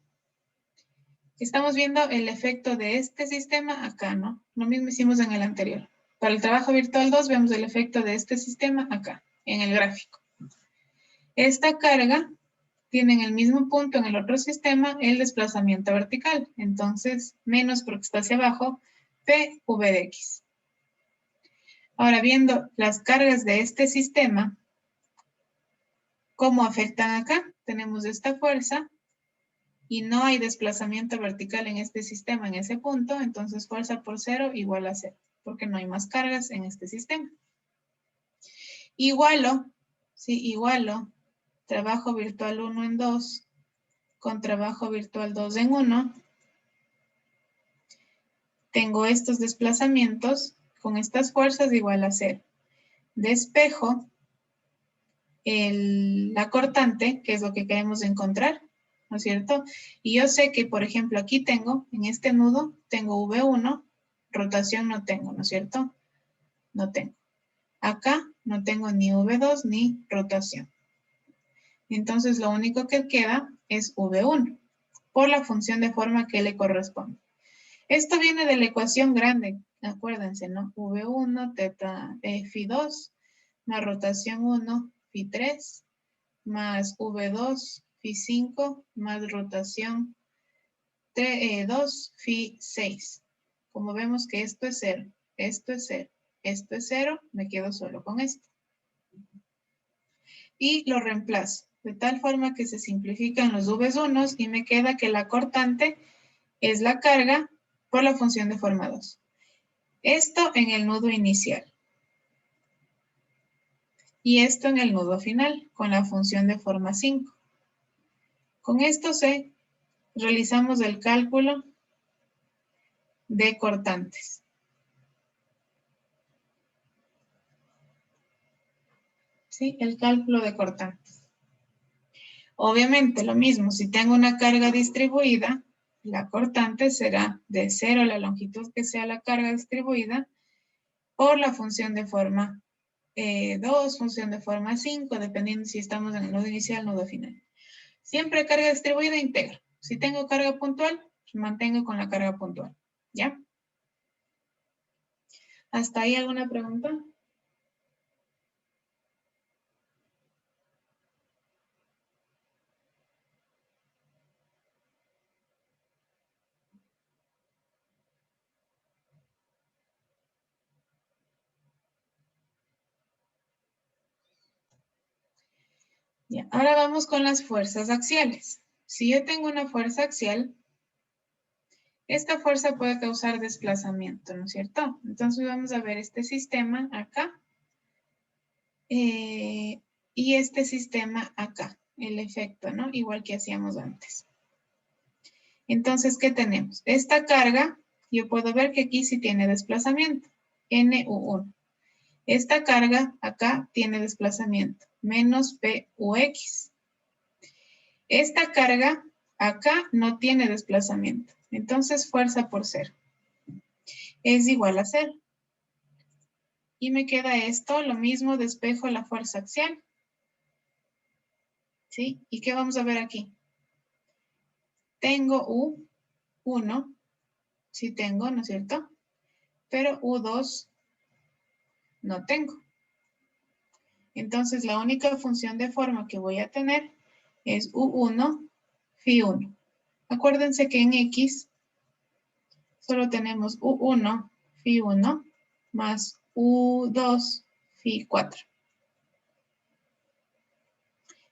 Estamos viendo el efecto de este sistema acá, ¿no? Lo mismo hicimos en el anterior. Para el trabajo virtual 2 vemos el efecto de este sistema acá, en el gráfico. Esta carga tiene en el mismo punto en el otro sistema el desplazamiento vertical. Entonces, menos porque está hacia abajo, PV de X. Ahora, viendo las cargas de este sistema, ¿cómo afectan acá? Tenemos esta fuerza y no hay desplazamiento vertical en este sistema, en ese punto, entonces fuerza por 0 igual a 0. Porque no hay más cargas en este sistema. Igualo, sí, igualo trabajo virtual 1 en 2 con trabajo virtual 2 en 1. Tengo estos desplazamientos con estas fuerzas igual a 0. Despejo la cortante, que es lo que queremos encontrar, ¿no es cierto? Y yo sé que, por ejemplo, aquí tengo, en este nudo, tengo V1, rotación no tengo, ¿no es cierto? No tengo. Acá no tengo ni V2 ni rotación. Entonces lo único que queda es V1 por la función de forma que le corresponde. Esto viene de la ecuación grande, acuérdense, ¿no? V1 teta phi 2 más rotación 1 phi 3 más V2 phi 5 más rotación 2 phi 6. Como vemos que esto es 0, esto es 0, esto es 0, me quedo solo con esto. Y lo reemplazo, de tal forma que se simplifican los V1 y me queda que la cortante es la carga por la función de forma 2. Esto en el nudo inicial. Y esto en el nudo final, con la función de forma 5. Con esto realizamos el cálculo de cortantes. ¿Sí? El cálculo de cortantes. Obviamente lo mismo, si tengo una carga distribuida, la cortante será de 0 a la longitud que sea la carga distribuida por la función de forma 2, función de forma 5, dependiendo si estamos en el nudo inicial o nudo final. Siempre carga distribuida integro. Si tengo carga puntual, mantengo con la carga puntual. ¿Ya? ¿Hasta ahí alguna pregunta? Ya, ahora vamos con las fuerzas axiales. Si yo tengo una fuerza axial, esta fuerza puede causar desplazamiento, ¿no es cierto? Entonces vamos a ver este sistema acá y este sistema acá, el efecto, ¿no? Igual que hacíamos antes. Entonces, ¿qué tenemos? Esta carga, yo puedo ver que aquí sí tiene desplazamiento, NU1. Esta carga acá tiene desplazamiento, menos PUX. Esta carga acá no tiene desplazamiento, entonces fuerza por 0. es igual a 0. Y me queda esto, lo mismo, despejo la fuerza axial. ¿Sí? ¿Y qué vamos a ver aquí? Tengo U1, sí tengo, ¿no es cierto? Pero U2 no tengo. Entonces, la única función de forma que voy a tener es U1, Φ1. Acuérdense que en X solo tenemos U1, Φ1, más U2, Φ4.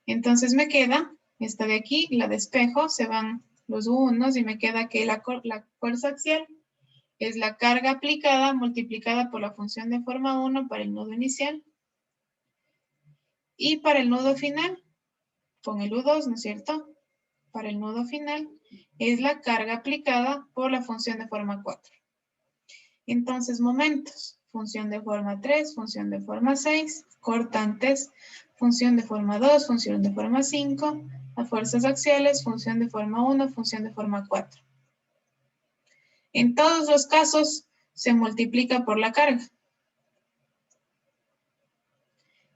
Entonces me queda esta de aquí, la despejo, se van los U1 y me queda que la fuerza axial es la carga aplicada multiplicada por la función de forma 1 para el nudo inicial. Y para el nudo final, con el U2, ¿no es cierto? Para el nudo final es la carga aplicada por la función de forma 4. Entonces, momentos, función de forma 3, función de forma 6, cortantes, función de forma 2, función de forma 5, las fuerzas axiales, función de forma 1, función de forma 4. En todos los casos se multiplica por la carga.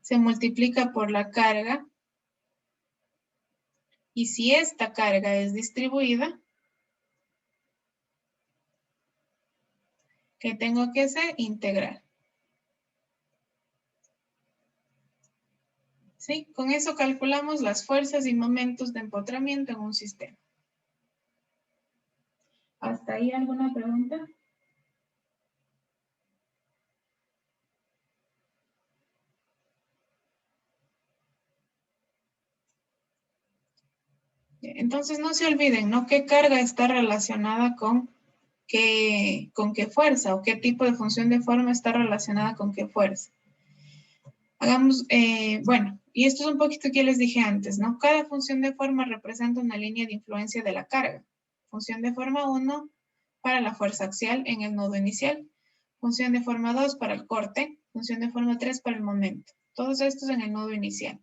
Se multiplica por la carga. Y si esta carga es distribuida, ¿qué tengo que hacer? Integrar. ¿Sí? Con eso calculamos las fuerzas y momentos de empotramiento en un sistema. ¿Hasta ahí alguna pregunta? Entonces no se olviden, ¿no? ¿Qué carga está relacionada con qué fuerza o qué tipo de función de forma está relacionada con qué fuerza? Hagamos, bueno, y esto es un poquito que les dije antes, ¿no? Cada función de forma representa una línea de influencia de la carga. Función de forma 1 para la fuerza axial en el nodo inicial. Función de forma 2 para el corte. Función de forma 3 para el momento. Todos estos en el nodo inicial.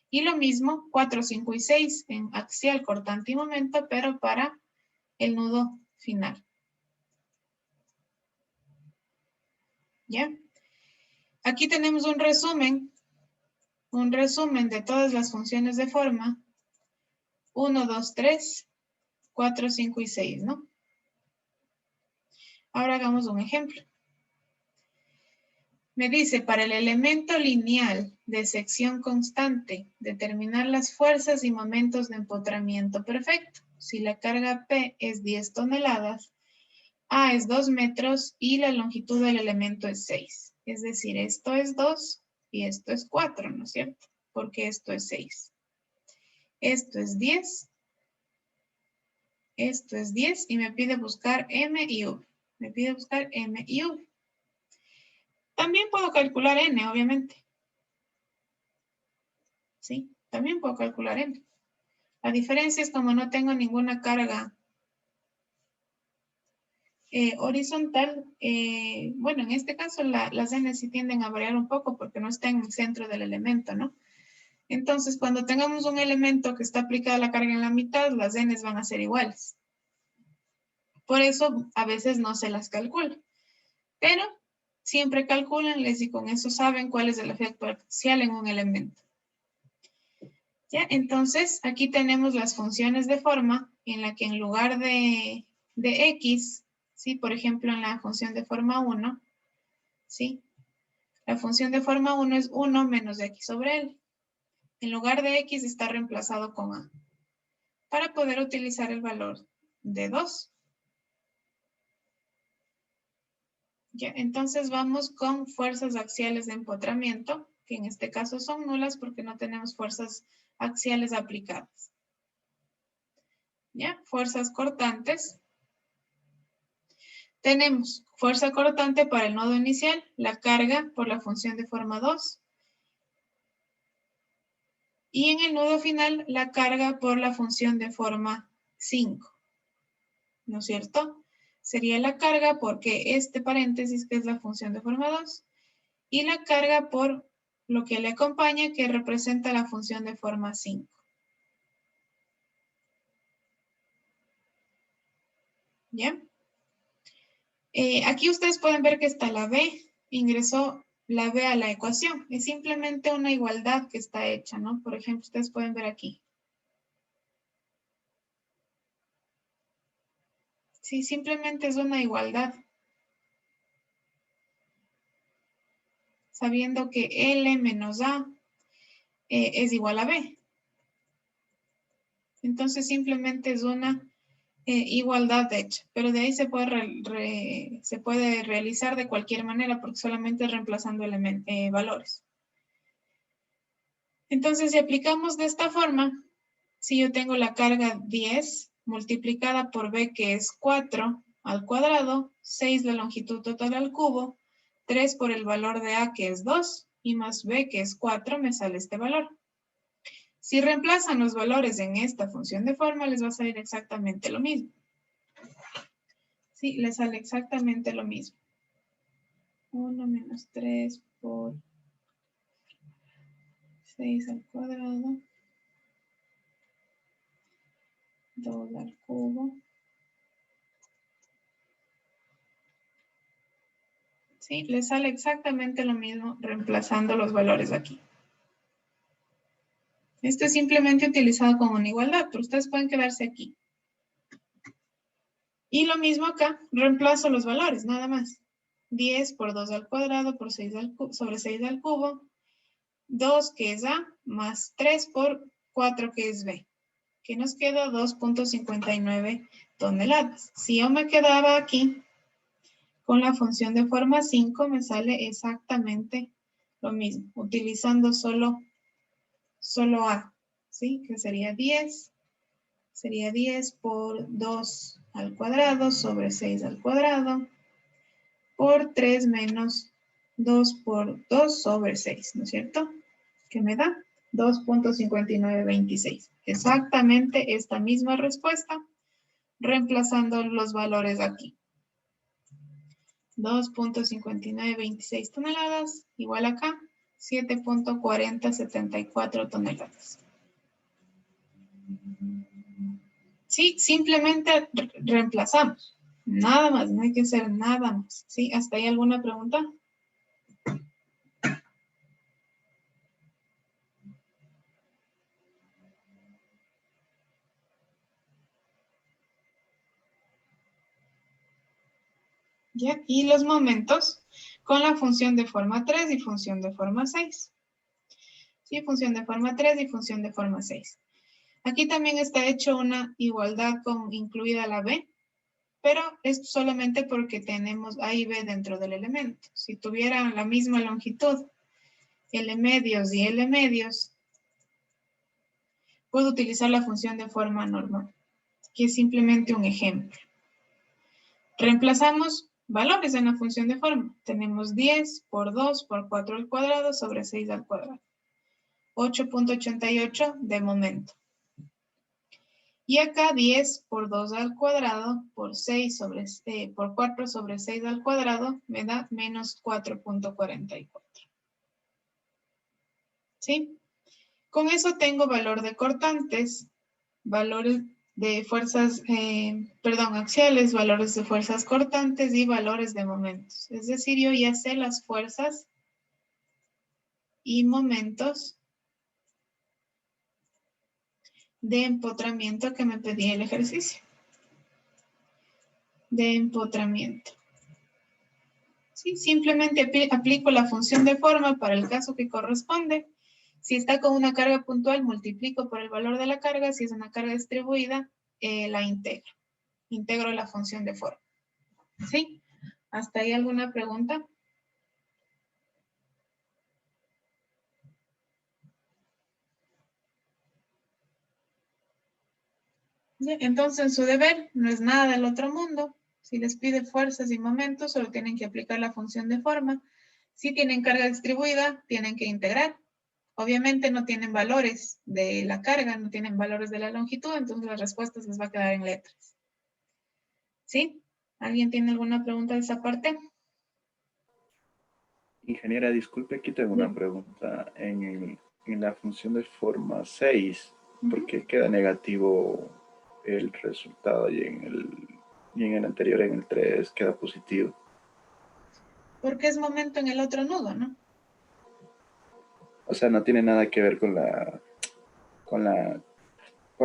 Y lo mismo, 4, 5 y 6 en axial, cortante y momento, pero para el nudo final. ¿Ya? Aquí tenemos un resumen de todas las funciones de forma. 1, 2, 3, 4, 5 y 6, ¿no? Ahora hagamos un ejemplo. Me dice, para el elemento lineal de sección constante, determinar las fuerzas y momentos de empotramiento perfecto. Si la carga P es 10 toneladas, A es 2 metros y la longitud del elemento es 6. Es decir, esto es 2 y esto es 4, ¿no es cierto? Porque esto es 6. Esto es 10. Esto es 10 y me pide buscar M y V. Me pide buscar M y V. También puedo calcular N, obviamente. Sí, también puedo calcular N. La diferencia es como no tengo ninguna carga horizontal. Bueno, en este caso las N sí tienden a variar un poco porque no está en el centro del elemento, ¿no? Entonces, cuando tengamos un elemento que está aplicada la carga en la mitad, las N van a ser iguales. Por eso, a veces no se las calcula. Pero siempre calcúlenles y con eso saben cuál es el efecto axial en un elemento. ¿Ya? Entonces, aquí tenemos las funciones de forma en la que en lugar de X, ¿sí? Por ejemplo, en la función de forma 1, ¿sí? La función de forma 1 es 1 menos X sobre L. En lugar de X está reemplazado con A. Para poder utilizar el valor de 2. ¿Ya? Entonces vamos con fuerzas axiales de empotramiento, que en este caso son nulas porque no tenemos fuerzas axiales aplicadas. ¿Ya? Fuerzas cortantes. Tenemos fuerza cortante para el nodo inicial, la carga por la función de forma 2. Y en el nodo final, la carga por la función de forma 5. ¿No es cierto? Sería la carga porque este paréntesis, que es la función de forma 2, y la carga por lo que le acompaña, que representa la función de forma 5. ¿Ya? Aquí ustedes pueden ver que está la B, ingresó la B a la ecuación. Es simplemente una igualdad que está hecha, ¿no? Por ejemplo, ustedes pueden ver aquí. Sí, simplemente es una igualdad. Sabiendo que L menos A es igual a B. Entonces simplemente es una igualdad hecha, pero de ahí se puede realizar de cualquier manera porque solamente es reemplazando valores. Entonces si aplicamos de esta forma, si yo tengo la carga 10 multiplicada por B que es 4 al cuadrado, 6 la longitud total al cubo, 3 por el valor de A que es 2 y más B que es 4 me sale este valor. Si reemplazan los valores en esta función de forma, les va a salir exactamente lo mismo. Sí, les sale exactamente lo mismo. 1 menos 3 por 6 al cuadrado. 2 al cubo. Sí, les sale exactamente lo mismo reemplazando los valores aquí. Esto es simplemente utilizado como una igualdad, pero ustedes pueden quedarse aquí. Y lo mismo acá, reemplazo los valores, nada más. 10 por 2 al cuadrado por 6 sobre 6 al cubo. 2 que es A, más 3 por 4 que es B. Que nos queda 2.59 toneladas. Si yo me quedaba aquí con la función de forma 5, me sale exactamente lo mismo, utilizando solo A, ¿sí? Que sería 10. Sería 10 por 2 al cuadrado sobre 6 al cuadrado por 3 menos 2 por 2 sobre 6, ¿no es cierto? Que me da 2.5926. Exactamente esta misma respuesta, reemplazando los valores aquí. 2.5926 toneladas, igual acá, 7.4074 toneladas. Sí, simplemente reemplazamos. Nada más, no hay que hacer nada más. ¿Sí? ¿Hasta ahí alguna pregunta? ¿Ya? Y los momentos con la función de forma 3 y función de forma 6. Sí, función de forma 3 y función de forma 6. Aquí también está hecho una igualdad con incluida la B, pero es solamente porque tenemos A y B dentro del elemento. Si tuvieran la misma longitud, L medios y L medios, puedo utilizar la función de forma normal, que es simplemente un ejemplo. Reemplazamos valores en la función de forma. Tenemos 10 por 2 por 4 al cuadrado sobre 6 al cuadrado. 8.88 de momento. Y acá 10 por 2 al cuadrado por 4 sobre 6 al cuadrado me da menos 4.44. ¿Sí? Con eso tengo valor de cortantes, valores de fuerzas, axiales, valores de fuerzas cortantes y valores de momentos. Es decir, yo ya sé las fuerzas y momentos de empotramiento que me pedía el ejercicio. De empotramiento. Sí, simplemente aplico la función de forma para el caso que corresponde. Si está con una carga puntual, multiplico por el valor de la carga. Si es una carga distribuida, la integro. Integro la función de forma. ¿Sí? ¿Hasta ahí alguna pregunta? Bien, entonces su deber no es nada del otro mundo. Si les pide fuerzas y momentos, solo tienen que aplicar la función de forma. Si tienen carga distribuida, tienen que integrar. Obviamente no tienen valores de la carga, no tienen valores de la longitud, entonces las respuestas les va a quedar en letras. ¿Sí? ¿Alguien tiene alguna pregunta de esa parte? Ingeniera, disculpe, aquí tengo una pregunta. En la función de forma 6, ¿por qué queda negativo el resultado y en y en el anterior, en el 3, queda positivo. Porque es momento en el otro nudo, ¿no? O sea, no tiene nada que ver con la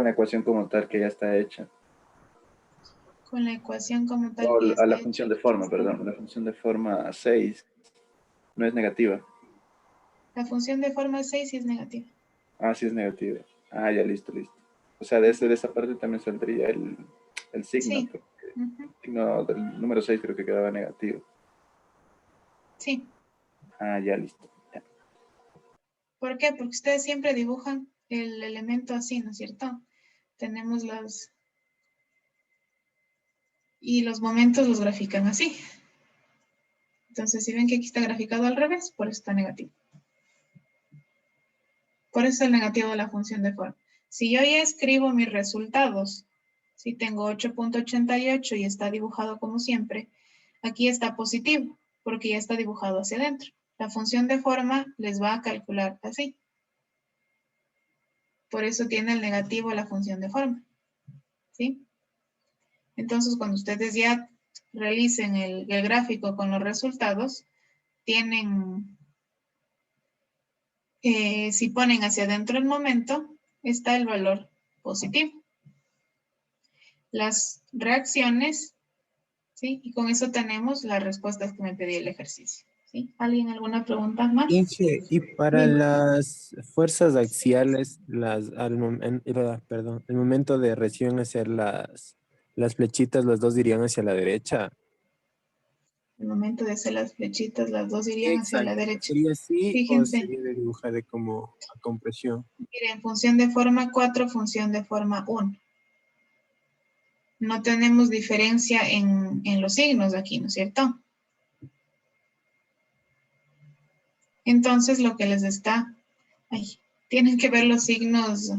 ecuación como tal que ya está hecha. Con la ecuación como tal. O que ya a la está función hecha. de forma, perdón. La función de forma 6 no es negativa. La función de forma 6 sí es negativa. Ah, sí es negativa. Ah, ya, listo. O sea, de esa parte también saldría el signo. Sí. El signo del número 6 creo que quedaba negativo. Sí. Ah, ya, listo. Ya. ¿Por qué? Porque ustedes siempre dibujan el elemento así, ¿no es cierto? Tenemos y los momentos los grafican así. Entonces, si ven que aquí está graficado al revés, por eso está negativo. Por eso el negativo de la función de forma. Si yo ya escribo mis resultados, si tengo 8.88 y está dibujado como siempre, aquí está positivo, porque ya está dibujado hacia adentro. La función de forma les va a calcular así. Por eso tiene el negativo la función de forma. ¿Sí? Entonces, cuando ustedes ya realicen el gráfico con los resultados, tienen, si ponen hacia adentro el momento, está el valor positivo. Las reacciones, ¿sí? Y con eso tenemos las respuestas que me pedí el ejercicio. ¿Sí? ¿Alguien alguna pregunta más? Inge, y para Dime. las fuerzas axiales, el momento de recién hacer las flechitas, las dos irían hacia la derecha. El momento de hacer las flechitas, las dos irían hacia la derecha. ¿Sería así o Fíjense, sería de dibujar de como a compresión? miren, función de forma 4, función de forma 1. No tenemos diferencia en los signos aquí, ¿no es cierto? Entonces, lo que les está... tienen que ver los signos.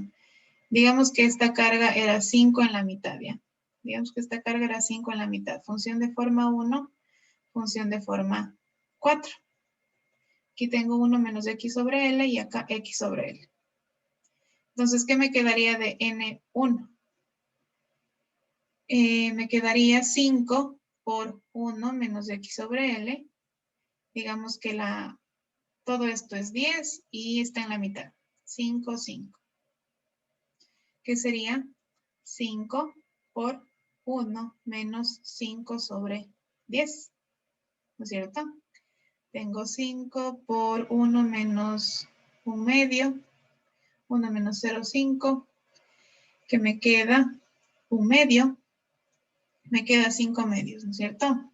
Digamos que esta carga era 5 en la mitad, ¿ya? Digamos que esta carga era 5 en la mitad. Función de forma 1, función de forma 4. Aquí tengo 1 menos x sobre L y acá x sobre L. Entonces, ¿qué me quedaría de N1? Me quedaría 5 por 1 menos x sobre L. Digamos que todo esto es 10 y está en la mitad. 5, 5. ¿Qué sería? 5 por 1 menos 5 sobre 10. ¿No es cierto? Tengo 5 por 1 menos 1 medio. 1 menos 0,5. Que me queda 1 medio. Me queda 5 medios, ¿no es cierto?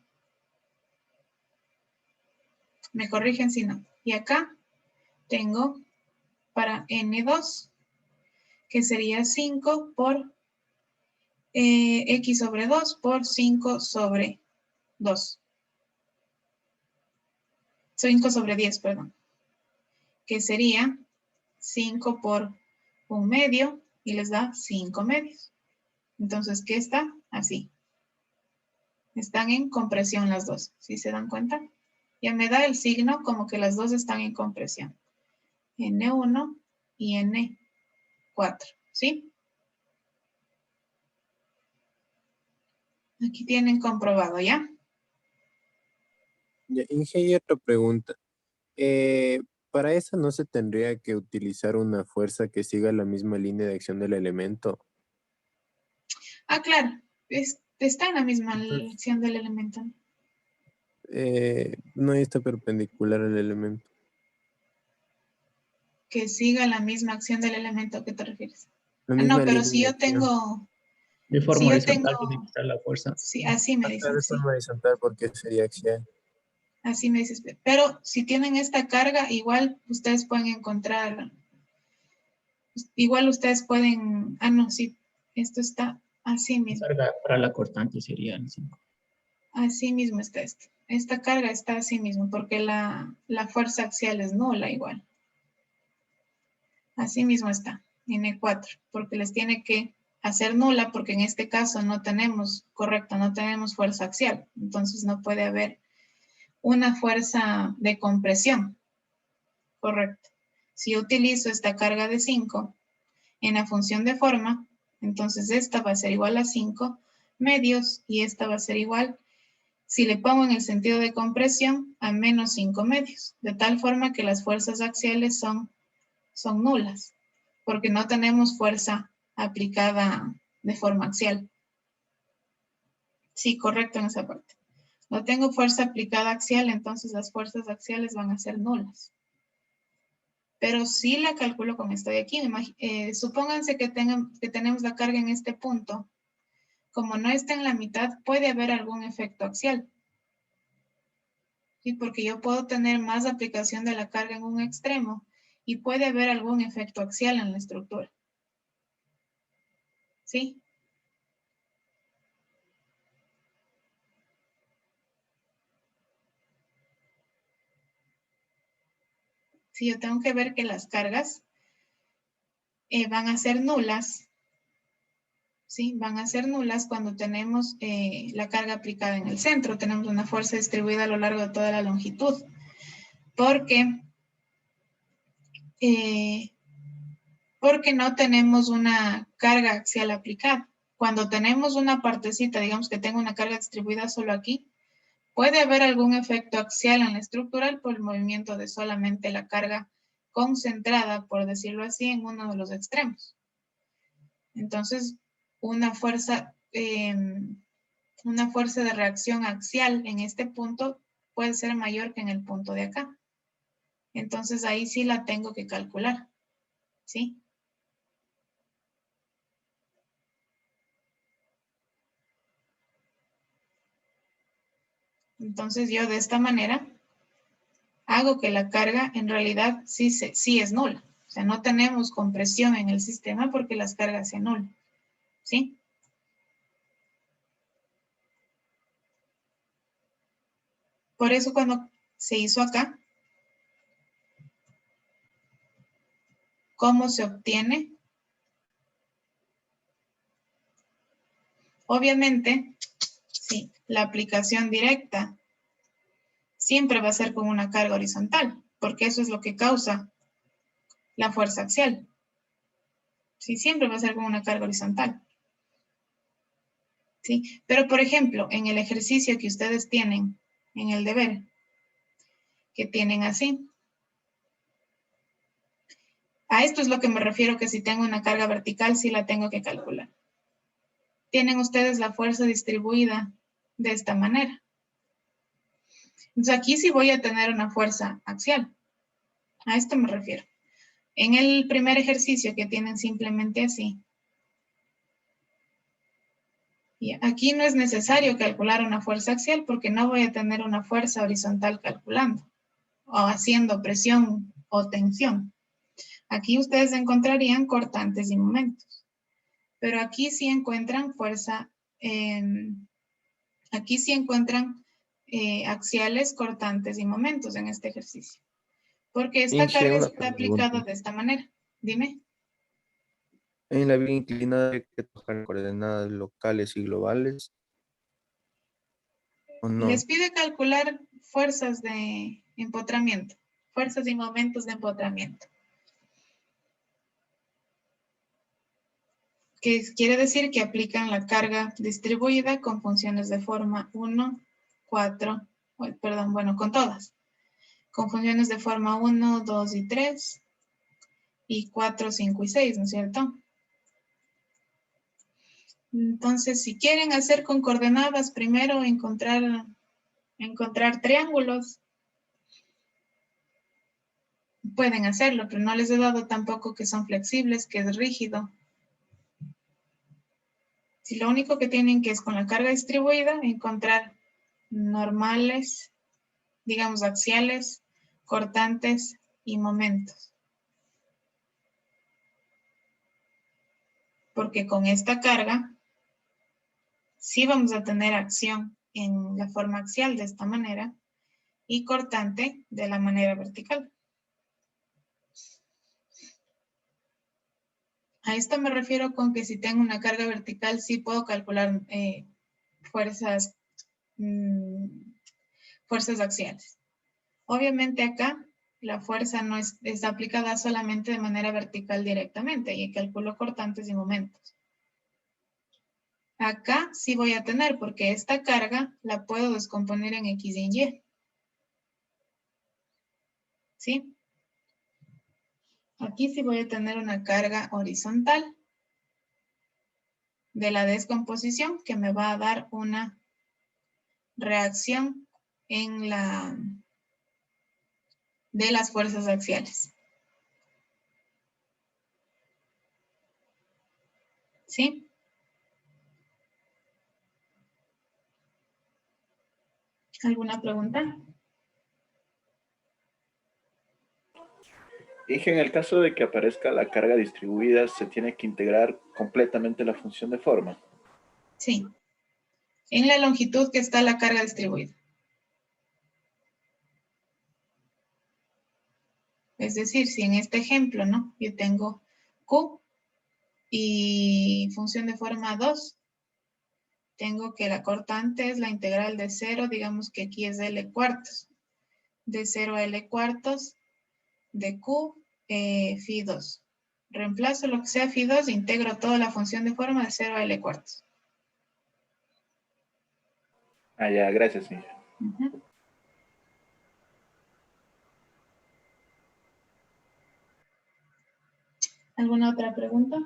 Me corrigen si no. Y acá tengo para N2, que sería 5 por x sobre 2 por 5 sobre 2. 5 sobre 10, perdón. Que sería 5 por 1 medio y les da 5 medios. Entonces, ¿qué está? Así. Están en compresión las dos. ¿Sí se dan cuenta? Ya me da el signo como que las dos están en compresión. N1 y N4. ¿Sí? Aquí tienen comprobado, ¿ya? Ya, Inge, y otra pregunta. Para eso no se tendría que utilizar una fuerza que siga la misma línea de acción del elemento. Ah, claro. Está en la misma acción del elemento. No está perpendicular al elemento. Que siga la misma acción del elemento. ¿A qué te refieres? La Ah, misma no, pero línea si de yo acción. tengo... De forma Si yo horizontal tengo... tiene que estar la fuerza. Sí, así me Claro, dicen, de sí. forma horizontal porque sería axial. Así me dices. Pero si tienen esta carga, igual ustedes pueden encontrar... Igual ustedes pueden... Ah, no, sí. Esto está así mismo. Carga para la cortante sería el 5. Así mismo está esto. Esta carga está así mismo porque la fuerza axial es nula igual. Así mismo está, N4, porque les tiene que hacer nula porque en este caso no tenemos, correcto, no tenemos fuerza axial. Entonces no puede haber una fuerza de compresión. Correcto. Si yo utilizo esta carga de 5 en la función de forma, entonces esta va a ser igual a 5 medios y esta va a ser igual si le pongo en el sentido de compresión a menos 5 medios, de tal forma que las fuerzas axiales son nulas, porque no tenemos fuerza aplicada de forma axial. Sí, correcto en esa parte. No tengo fuerza aplicada axial, entonces las fuerzas axiales van a ser nulas. Pero sí la calculo como estoy aquí. Supónganse que tenemos la carga en este punto. Como no está en la mitad, puede haber algún efecto axial. ¿Sí? Porque yo puedo tener más aplicación de la carga en un extremo y puede haber algún efecto axial en la estructura. ¿Sí? Sí, yo tengo que ver que las cargas van a ser nulas. ¿Sí? Van a ser nulas cuando tenemos la carga aplicada en el centro. Tenemos una fuerza distribuida a lo largo de toda la longitud. Porque no tenemos una carga axial aplicada. Cuando tenemos una partecita, digamos que tengo una carga distribuida solo aquí, puede haber algún efecto axial en la estructural por el movimiento de solamente la carga concentrada, por decirlo así, en uno de los extremos. Entonces, una fuerza de reacción axial en este punto puede ser mayor que en el punto de acá. Entonces, ahí sí la tengo que calcular. ¿Sí? Entonces, yo de esta manera hago que la carga en realidad sí es nula. O sea, no tenemos compresión en el sistema porque las cargas se anulan. ¿Sí? Por eso cuando se hizo acá, ¿cómo se obtiene? Obviamente, sí, la aplicación directa siempre va a ser con una carga horizontal, porque eso es lo que causa la fuerza axial. Sí, siempre va a ser con una carga horizontal. ¿Sí? Pero, por ejemplo, en el ejercicio que ustedes tienen en el deber, que tienen así. A esto es lo que me refiero, que si tengo una carga vertical, sí la tengo que calcular. Tienen ustedes la fuerza distribuida de esta manera. Entonces, aquí sí voy a tener una fuerza axial. A esto me refiero. En el primer ejercicio que tienen simplemente así, y aquí no es necesario calcular una fuerza axial porque no voy a tener una fuerza horizontal calculando o haciendo presión o tensión. Aquí ustedes encontrarían cortantes y momentos. Pero aquí sí encuentran fuerza, aquí sí encuentran axiales, cortantes y momentos en este ejercicio. Porque esta Inge, carga una está aplicada pregunta. de esta manera. Dime. En la vía inclinada hay que tocar coordenadas locales y globales. ¿O no? Les pide calcular fuerzas de empotramiento, fuerzas y momentos de empotramiento. Que quiere decir que aplican la carga distribuida con funciones de forma 1, 4, perdón, bueno, con todas. Con funciones de forma 1, 2 y 3, y 4, 5 y 6, ¿no es cierto? Entonces, si quieren hacer con coordenadas, primero encontrar triángulos, pueden hacerlo, pero no les he dado tampoco que son flexibles, que es rígido. Si lo único que tienen que es con la carga distribuida, encontrar normales, digamos axiales, cortantes y momentos. Porque con esta carga, sí vamos a tener acción en la forma axial de esta manera y cortante de la manera vertical. A esto me refiero con que si tengo una carga vertical, sí puedo calcular fuerzas axiales. Obviamente acá la fuerza no es aplicada solamente de manera vertical directamente y calculo cortantes y momentos. Acá sí voy a tener, porque esta carga la puedo descomponer en X y en Y. ¿Sí? Aquí sí voy a tener una carga horizontal de la descomposición que me va a dar una reacción en de las fuerzas axiales. ¿Sí? ¿Alguna pregunta? Dije, en el caso de que aparezca la carga distribuida, se tiene que integrar completamente la función de forma. Sí. En la longitud que está la carga distribuida. Es decir, si en este ejemplo, ¿no? Yo tengo Q y función de forma 2. Tengo que la cortante es la integral de 0, digamos que aquí es L cuartos. De 0 a L cuartos de Q, phi 2. Reemplazo lo que sea phi 2, integro toda la función de forma de 0 a L cuartos. Ah, ya, gracias, señor. ¿Alguna otra pregunta?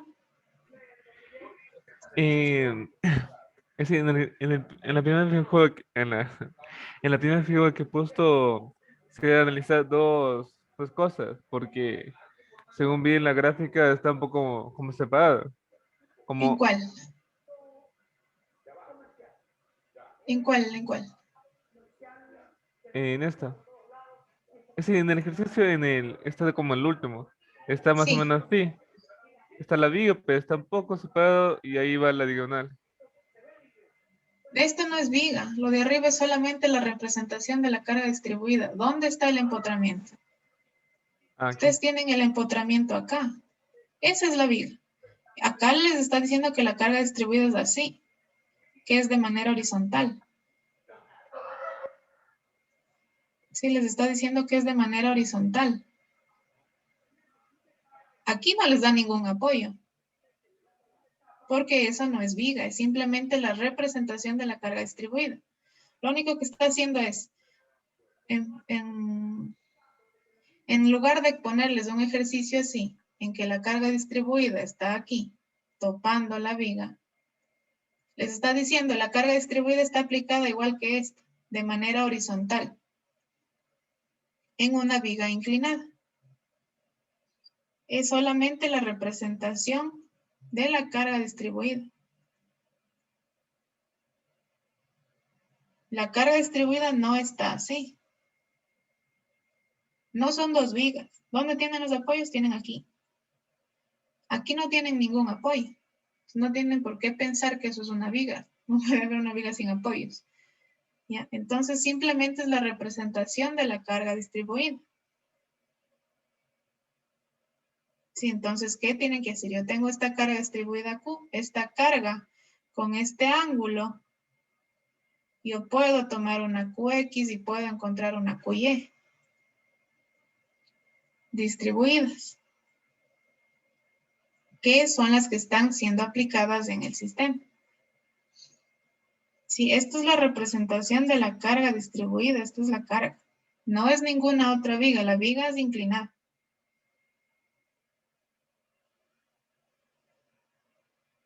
Es decir, en la primera figura, en la primera figura que he puesto, se debe analizar dos cosas, porque según vi en la gráfica está un poco como separado. ¿En cuál? ¿En cuál? ¿En cuál? En esta. Es decir, en el ejercicio, está como el último. Está más o menos así. Está la viga, pero está un poco separado y ahí va la diagonal. Esto no es viga. Lo de arriba es solamente la representación de la carga distribuida. ¿Dónde está el empotramiento? Aquí. Ustedes tienen el empotramiento acá. Esa es la viga. Acá les está diciendo que la carga distribuida es así, que es de manera horizontal. Sí, les está diciendo que es de manera horizontal. Aquí no les da ningún apoyo, porque eso no es viga, es simplemente la representación de la carga distribuida. Lo único que está haciendo es, en lugar de ponerles un ejercicio así, en que la carga distribuida está aquí, topando la viga, les está diciendo la carga distribuida está aplicada igual que esta, de manera horizontal, en una viga inclinada. Es solamente la representación de la carga distribuida. La carga distribuida no está así. No son dos vigas. ¿Dónde tienen los apoyos? Tienen aquí. Aquí no tienen ningún apoyo. No tienen por qué pensar que eso es una viga. No puede haber una viga sin apoyos. ¿Ya? Entonces simplemente es la representación de la carga distribuida. Sí, entonces, ¿qué tienen que hacer? Yo tengo esta carga distribuida Q, esta carga con este ángulo. Yo puedo tomar una QX y puedo encontrar una QY. Distribuidas. Que son las que están siendo aplicadas en el sistema. Sí, esto es la representación de la carga distribuida, esto es la carga. No es ninguna otra viga, la viga es inclinada.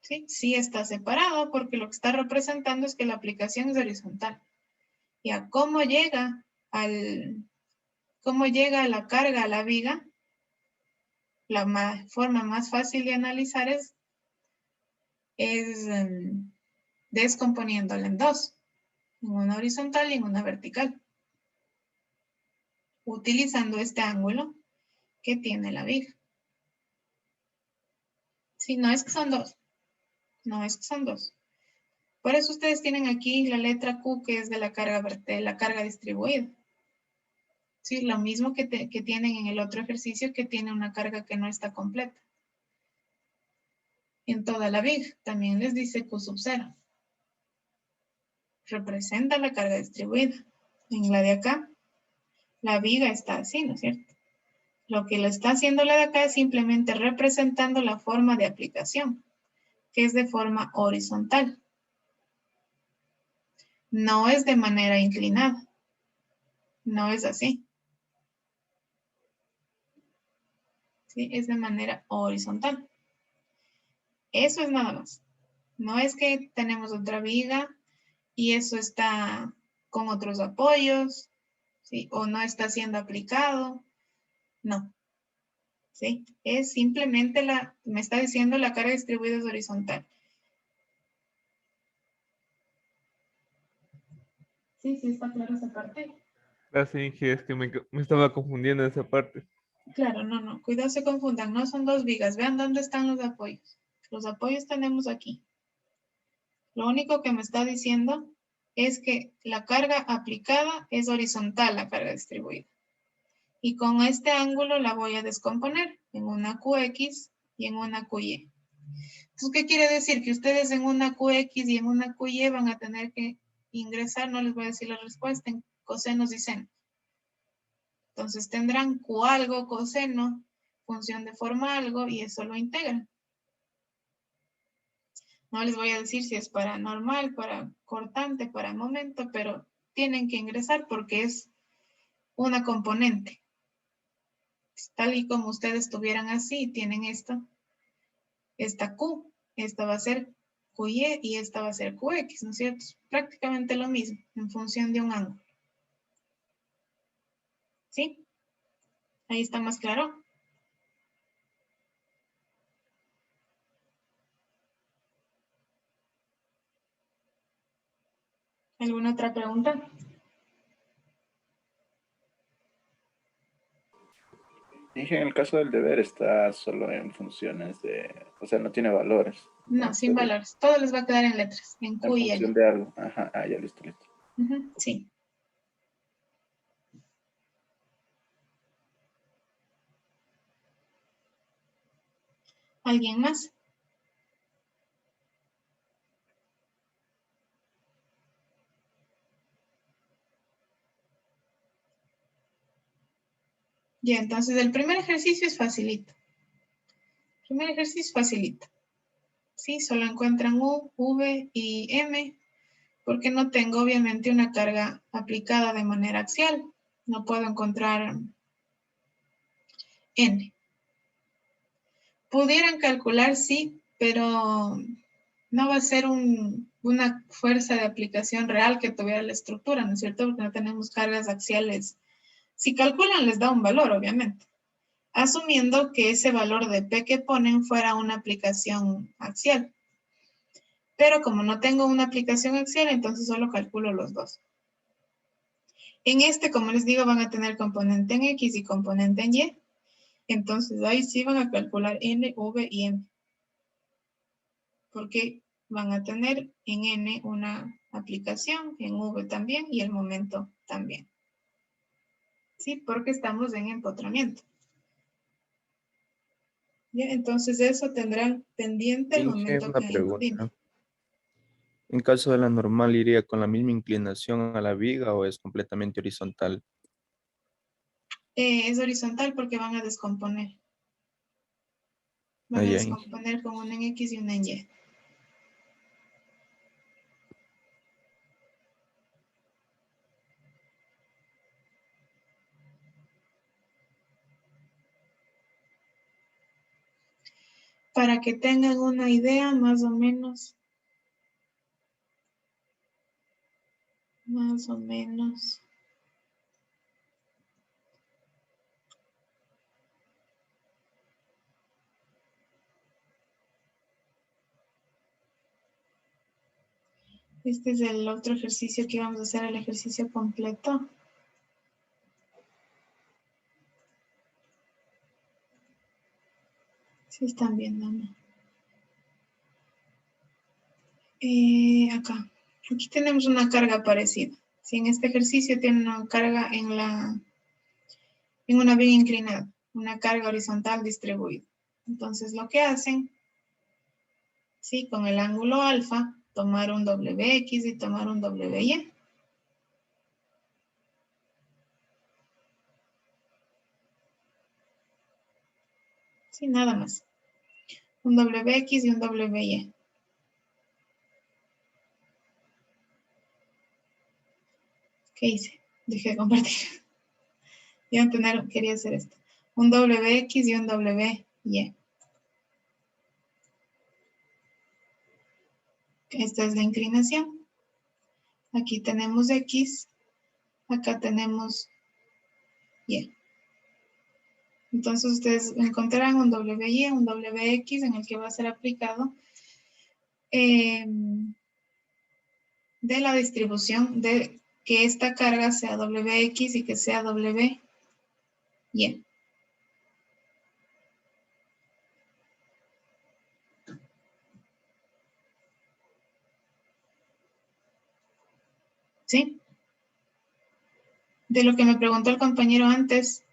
Sí, sí está separado porque lo que está representando es que la aplicación es horizontal. ¿Y a cómo llega la carga a la viga? La forma más fácil de analizar es descomponiéndola en dos, en una horizontal y en una vertical, utilizando este ángulo que tiene la viga. Sí, no es que son dos, no es que son dos. Por eso ustedes tienen aquí la letra Q, que es de la carga distribuida. Sí, lo mismo que tienen en el otro ejercicio, que tiene una carga que no está completa. En toda la viga también les dice Q sub 0. Representa la carga distribuida. En la de acá, la viga está así, ¿no es cierto? Lo que lo está haciendo la de acá es simplemente representando la forma de aplicación, que es de forma horizontal. No es de manera inclinada. No es así. ¿Sí? Es de manera horizontal. Eso es nada más. No es que tenemos otra viga y eso está con otros apoyos, ¿sí? O no está siendo aplicado. No. ¿Sí? Es simplemente me está diciendo la carga distribuida es horizontal. Sí, está claro esa parte. Gracias, Inge, es que me estaba confundiendo esa parte. Claro, no. Cuidado, se confundan. No son dos vigas. Vean dónde están los apoyos. Los apoyos tenemos aquí. Lo único que me está diciendo es que la carga aplicada es horizontal, la carga distribuida. Y con este ángulo la voy a descomponer en una QX y en una QY. Entonces, ¿qué quiere decir? Que ustedes en una QX y en una QY van a tener que ingresar, no les voy a decir la respuesta, en cosenos y senos. Entonces tendrán Q algo, coseno, función de forma algo, y eso lo integran. No les voy a decir si es para normal, para cortante, para momento, pero tienen que ingresar porque es una componente. Tal y como ustedes tuvieran así, tienen esta Q, esta va a ser QY y esta va a ser QX, ¿no es cierto? Es prácticamente lo mismo en función de un ángulo. ¿Sí? Ahí está más claro. ¿Alguna otra pregunta? Dije, en el caso del deber está solo en funciones de, o sea, no tiene valores. No, sin valores. Todo les va a quedar en letras, en En Q y función L. de algo. Ajá, ya listo. Sí. ¿Alguien más? Ya, entonces el primer ejercicio es facilito. Primer ejercicio facilito. Sí, solo encuentran U, V y M, porque no tengo obviamente una carga aplicada de manera axial. No puedo encontrar N. Pudieran calcular, sí, pero no va a ser una fuerza de aplicación real que tuviera la estructura, ¿no es cierto? Porque no tenemos cargas axiales. Si calculan, les da un valor, obviamente. Asumiendo que ese valor de P que ponen fuera una aplicación axial. Pero como no tengo una aplicación axial, entonces solo calculo los dos. En este, como les digo, van a tener componente en X y componente en Y. Entonces ahí sí van a calcular N, V y M. Porque van a tener en N una aplicación, en V también y el momento también. Sí, porque estamos en empotramiento. Bien, entonces eso tendrán pendiente el momento Una que... pregunta. Dime. En caso de la normal, ¿iría con la misma inclinación a la viga o es completamente horizontal? Es horizontal porque van a descomponer. Van a descomponer con una en X y una en Y. Para que tengan una idea más o menos. Este es el otro ejercicio que vamos a hacer, el ejercicio completo. Sí están viendo, ¿no? Acá. Aquí tenemos una carga parecida. Si en este ejercicio tiene una carga en una viga inclinada, una carga horizontal distribuida. Entonces lo que hacen, sí, con el ángulo alfa, tomar un WX y tomar un WY. Sí, nada más. Un WX y un WY. ¿Qué hice? Dejé de compartir. Quería hacer esto. Un WX y un WY. Esta es la inclinación. Aquí tenemos X. Acá tenemos Y. Entonces ustedes encontrarán un WY, un WX en el que va a ser aplicado de la distribución de que esta carga sea WX y que sea WY. ¿Sí? De lo que me preguntó el compañero antes,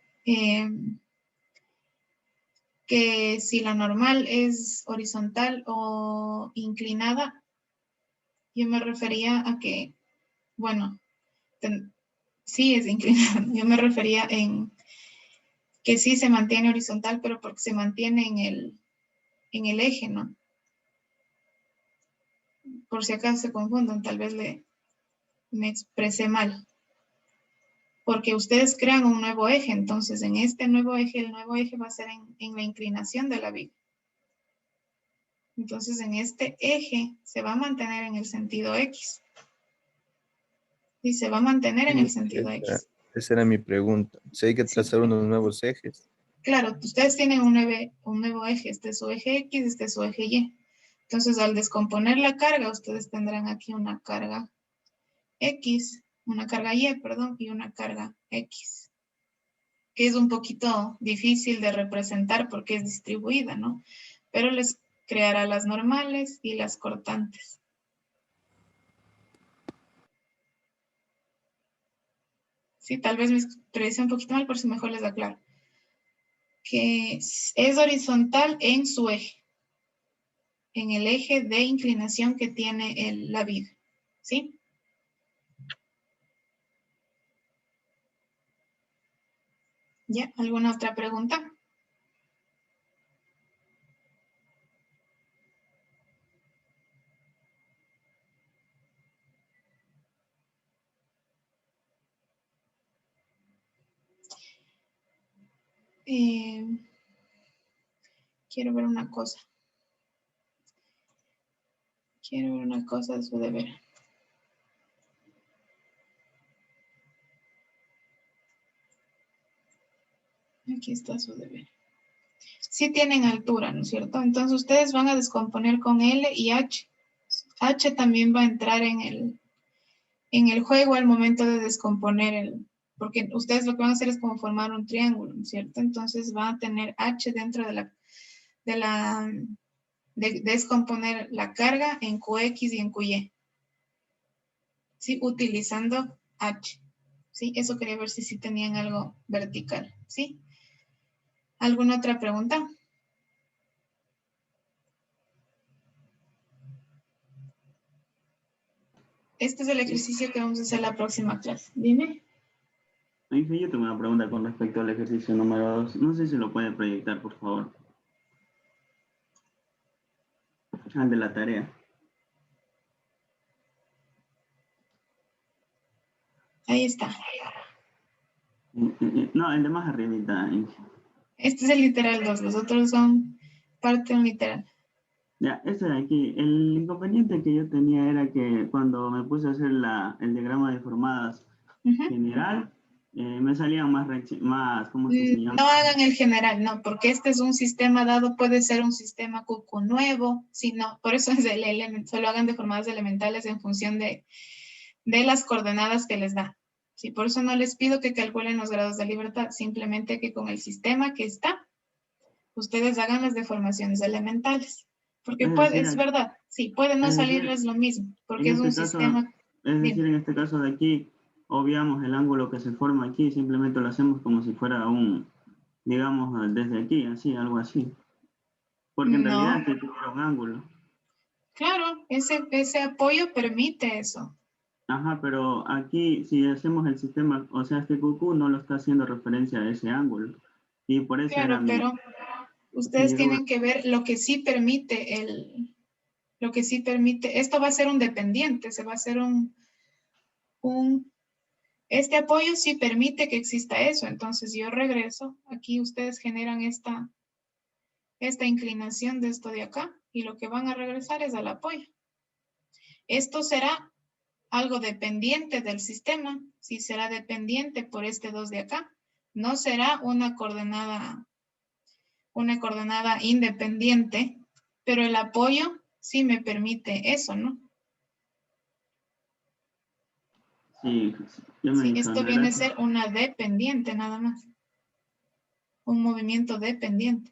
que si la normal es horizontal o inclinada, yo me refería a que, bueno, sí es inclinada. Yo me refería en que sí se mantiene horizontal, pero porque se mantiene en el eje, ¿no? Por si acaso se confundan, tal vez me expresé mal. Porque ustedes crean un nuevo eje, entonces en este nuevo eje, el nuevo eje va a ser en la inclinación de la viga. Entonces en este eje se va a mantener en el sentido X. Y se va a mantener en el sentido X. Esa era mi pregunta. Si hay que trazar unos nuevos ejes. Claro, ustedes tienen un nuevo eje. Este es su eje X, este es su eje Y. Entonces al descomponer la carga, ustedes tendrán aquí una carga X, una carga Y, perdón, y una carga X, que es un poquito difícil de representar porque es distribuida, ¿no? Pero les creará las normales y las cortantes. Sí, tal vez me expresé un poquito mal, por si mejor les aclaro. Que es horizontal en su eje, en el eje de inclinación que tiene la viga, ¿sí? ¿Ya? ¿Alguna otra pregunta? Quiero ver una cosa. Quiero ver una cosa de su deber. Aquí está su deber. Sí tienen altura, ¿no es cierto? Entonces ustedes van a descomponer con L y H. H también va a entrar en el juego al momento de descomponer porque ustedes lo que van a hacer es como formar un triángulo, ¿no es cierto? Entonces van a tener H dentro de descomponer la carga en QX y en QY. ¿Sí? Utilizando H. ¿Sí? Eso quería ver si sí tenían algo vertical. ¿Sí? ¿Alguna otra pregunta? Este es el ejercicio que vamos a hacer la próxima clase. Dime. Yo tengo una pregunta con respecto al ejercicio número 2. No sé si lo puede proyectar, por favor. Al de la tarea. Ahí está. No, el de más arribita. Este es el literal 2. Los otros son parte de un literal. Ya, este de aquí. El inconveniente que yo tenía era que cuando me puse a hacer el diagrama de formadas general, me salían más, ¿cómo se llama? No hagan el general, no, porque este es un sistema dado, puede ser un sistema QQ nuevo, sino, por eso es el elemento, solo hagan deformadas elementales en función de las coordenadas que les da. Sí, por eso no les pido que calculen los grados de libertad, simplemente que con el sistema que está, ustedes hagan las deformaciones elementales. Porque es verdad, sí, puede no salirles lo mismo, porque es un sistema. Es decir, en este caso de aquí, obviamos el ángulo que se forma aquí, simplemente lo hacemos como si fuera digamos, desde aquí, así, algo así. Porque en realidad aquí tiene un ángulo. Claro, ese apoyo permite eso. Ajá, pero aquí si hacemos el sistema, o sea, este QQ no lo está haciendo referencia a ese ángulo. Y por eso claro, pero ustedes tienen que ver lo que sí permite esto va a ser un dependiente, se va a hacer un Este apoyo sí permite que exista eso. Entonces yo regreso. Aquí ustedes generan esta inclinación de esto de acá. Y lo que van a regresar es al apoyo. Esto será algo dependiente del sistema. Si será dependiente por este 2 de acá. No será una coordenada independiente. Pero el apoyo sí me permite eso, ¿no? Sí, Sí, esto viene a ser una dependiente nada más. Un movimiento dependiente.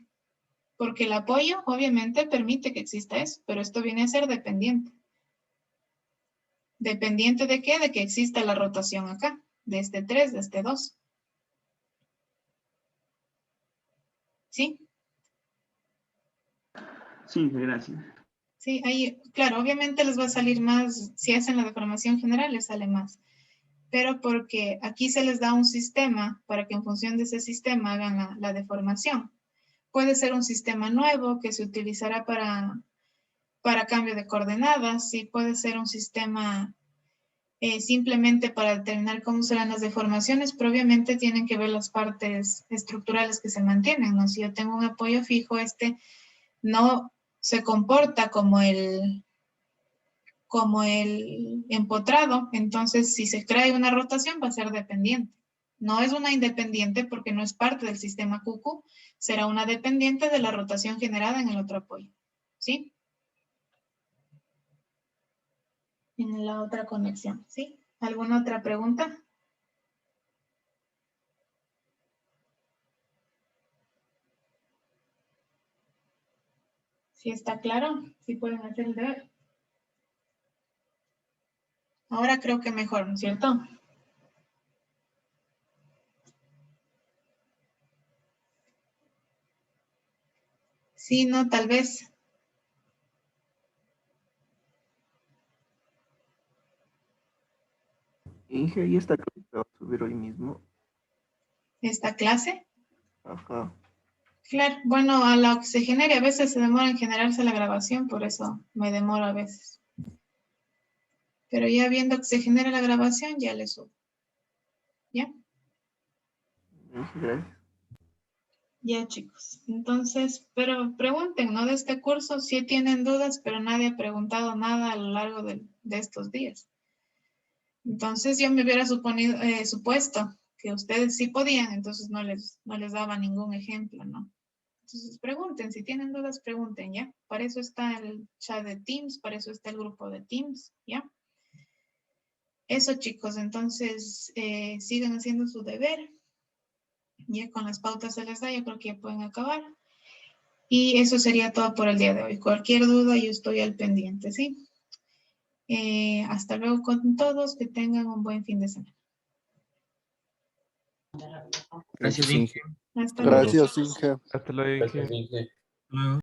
Porque el apoyo obviamente permite que exista eso, pero esto viene a ser dependiente. ¿Dependiente de qué? De que exista la rotación acá, de este 3, de este 2. ¿Sí? Sí, gracias. Sí, ahí, claro, obviamente les va a salir más, si hacen la deformación general les sale más. Pero porque aquí se les da un sistema para que en función de ese sistema hagan la deformación. Puede ser un sistema nuevo que se utilizará para cambio de coordenadas, sí, puede ser un sistema simplemente para determinar cómo serán las deformaciones, pero obviamente tienen que ver las partes estructurales que se mantienen, ¿no? Si yo tengo un apoyo fijo, este no se comporta como el empotrado, entonces si se crea una rotación va a ser dependiente. No es una independiente porque no es parte del sistema QQ, será una dependiente de la rotación generada en el otro apoyo. ¿Sí? En la otra conexión, ¿sí? ¿Alguna otra pregunta? ¿Sí está claro? ¿Sí pueden hacer el deber? Ahora creo que mejor, ¿no es cierto? Sí, no, tal vez. Inge, ¿y esta clase la va a subir hoy mismo? ¿Esta clase? Ajá. Claro, bueno, a lo que se genere, a veces se demora en generarse la grabación, por eso me demoro a veces. Pero ya viendo que se genera la grabación, ya le subo. ¿Ya? Gracias. Ya, chicos. Entonces, pero pregunten, ¿no? De este curso, sí tienen dudas, pero nadie ha preguntado nada a lo largo de estos días. Entonces, yo me hubiera supuesto que ustedes sí podían, entonces no les daba ningún ejemplo, ¿no? Entonces, pregunten, si tienen dudas, pregunten, ¿ya? Para eso está el chat de Teams, para eso está el grupo de Teams, ¿ya? Eso, chicos, entonces, sigan haciendo su deber. Ya con las pautas se les da, yo creo que ya pueden acabar. Y eso sería todo por el día de hoy. Cualquier duda, yo estoy al pendiente, ¿sí? Hasta luego con todos, que tengan un buen fin de semana. Gracias, Inge. Hasta luego. Gracias, Inge. Hasta luego, Inge. Gracias, Inge.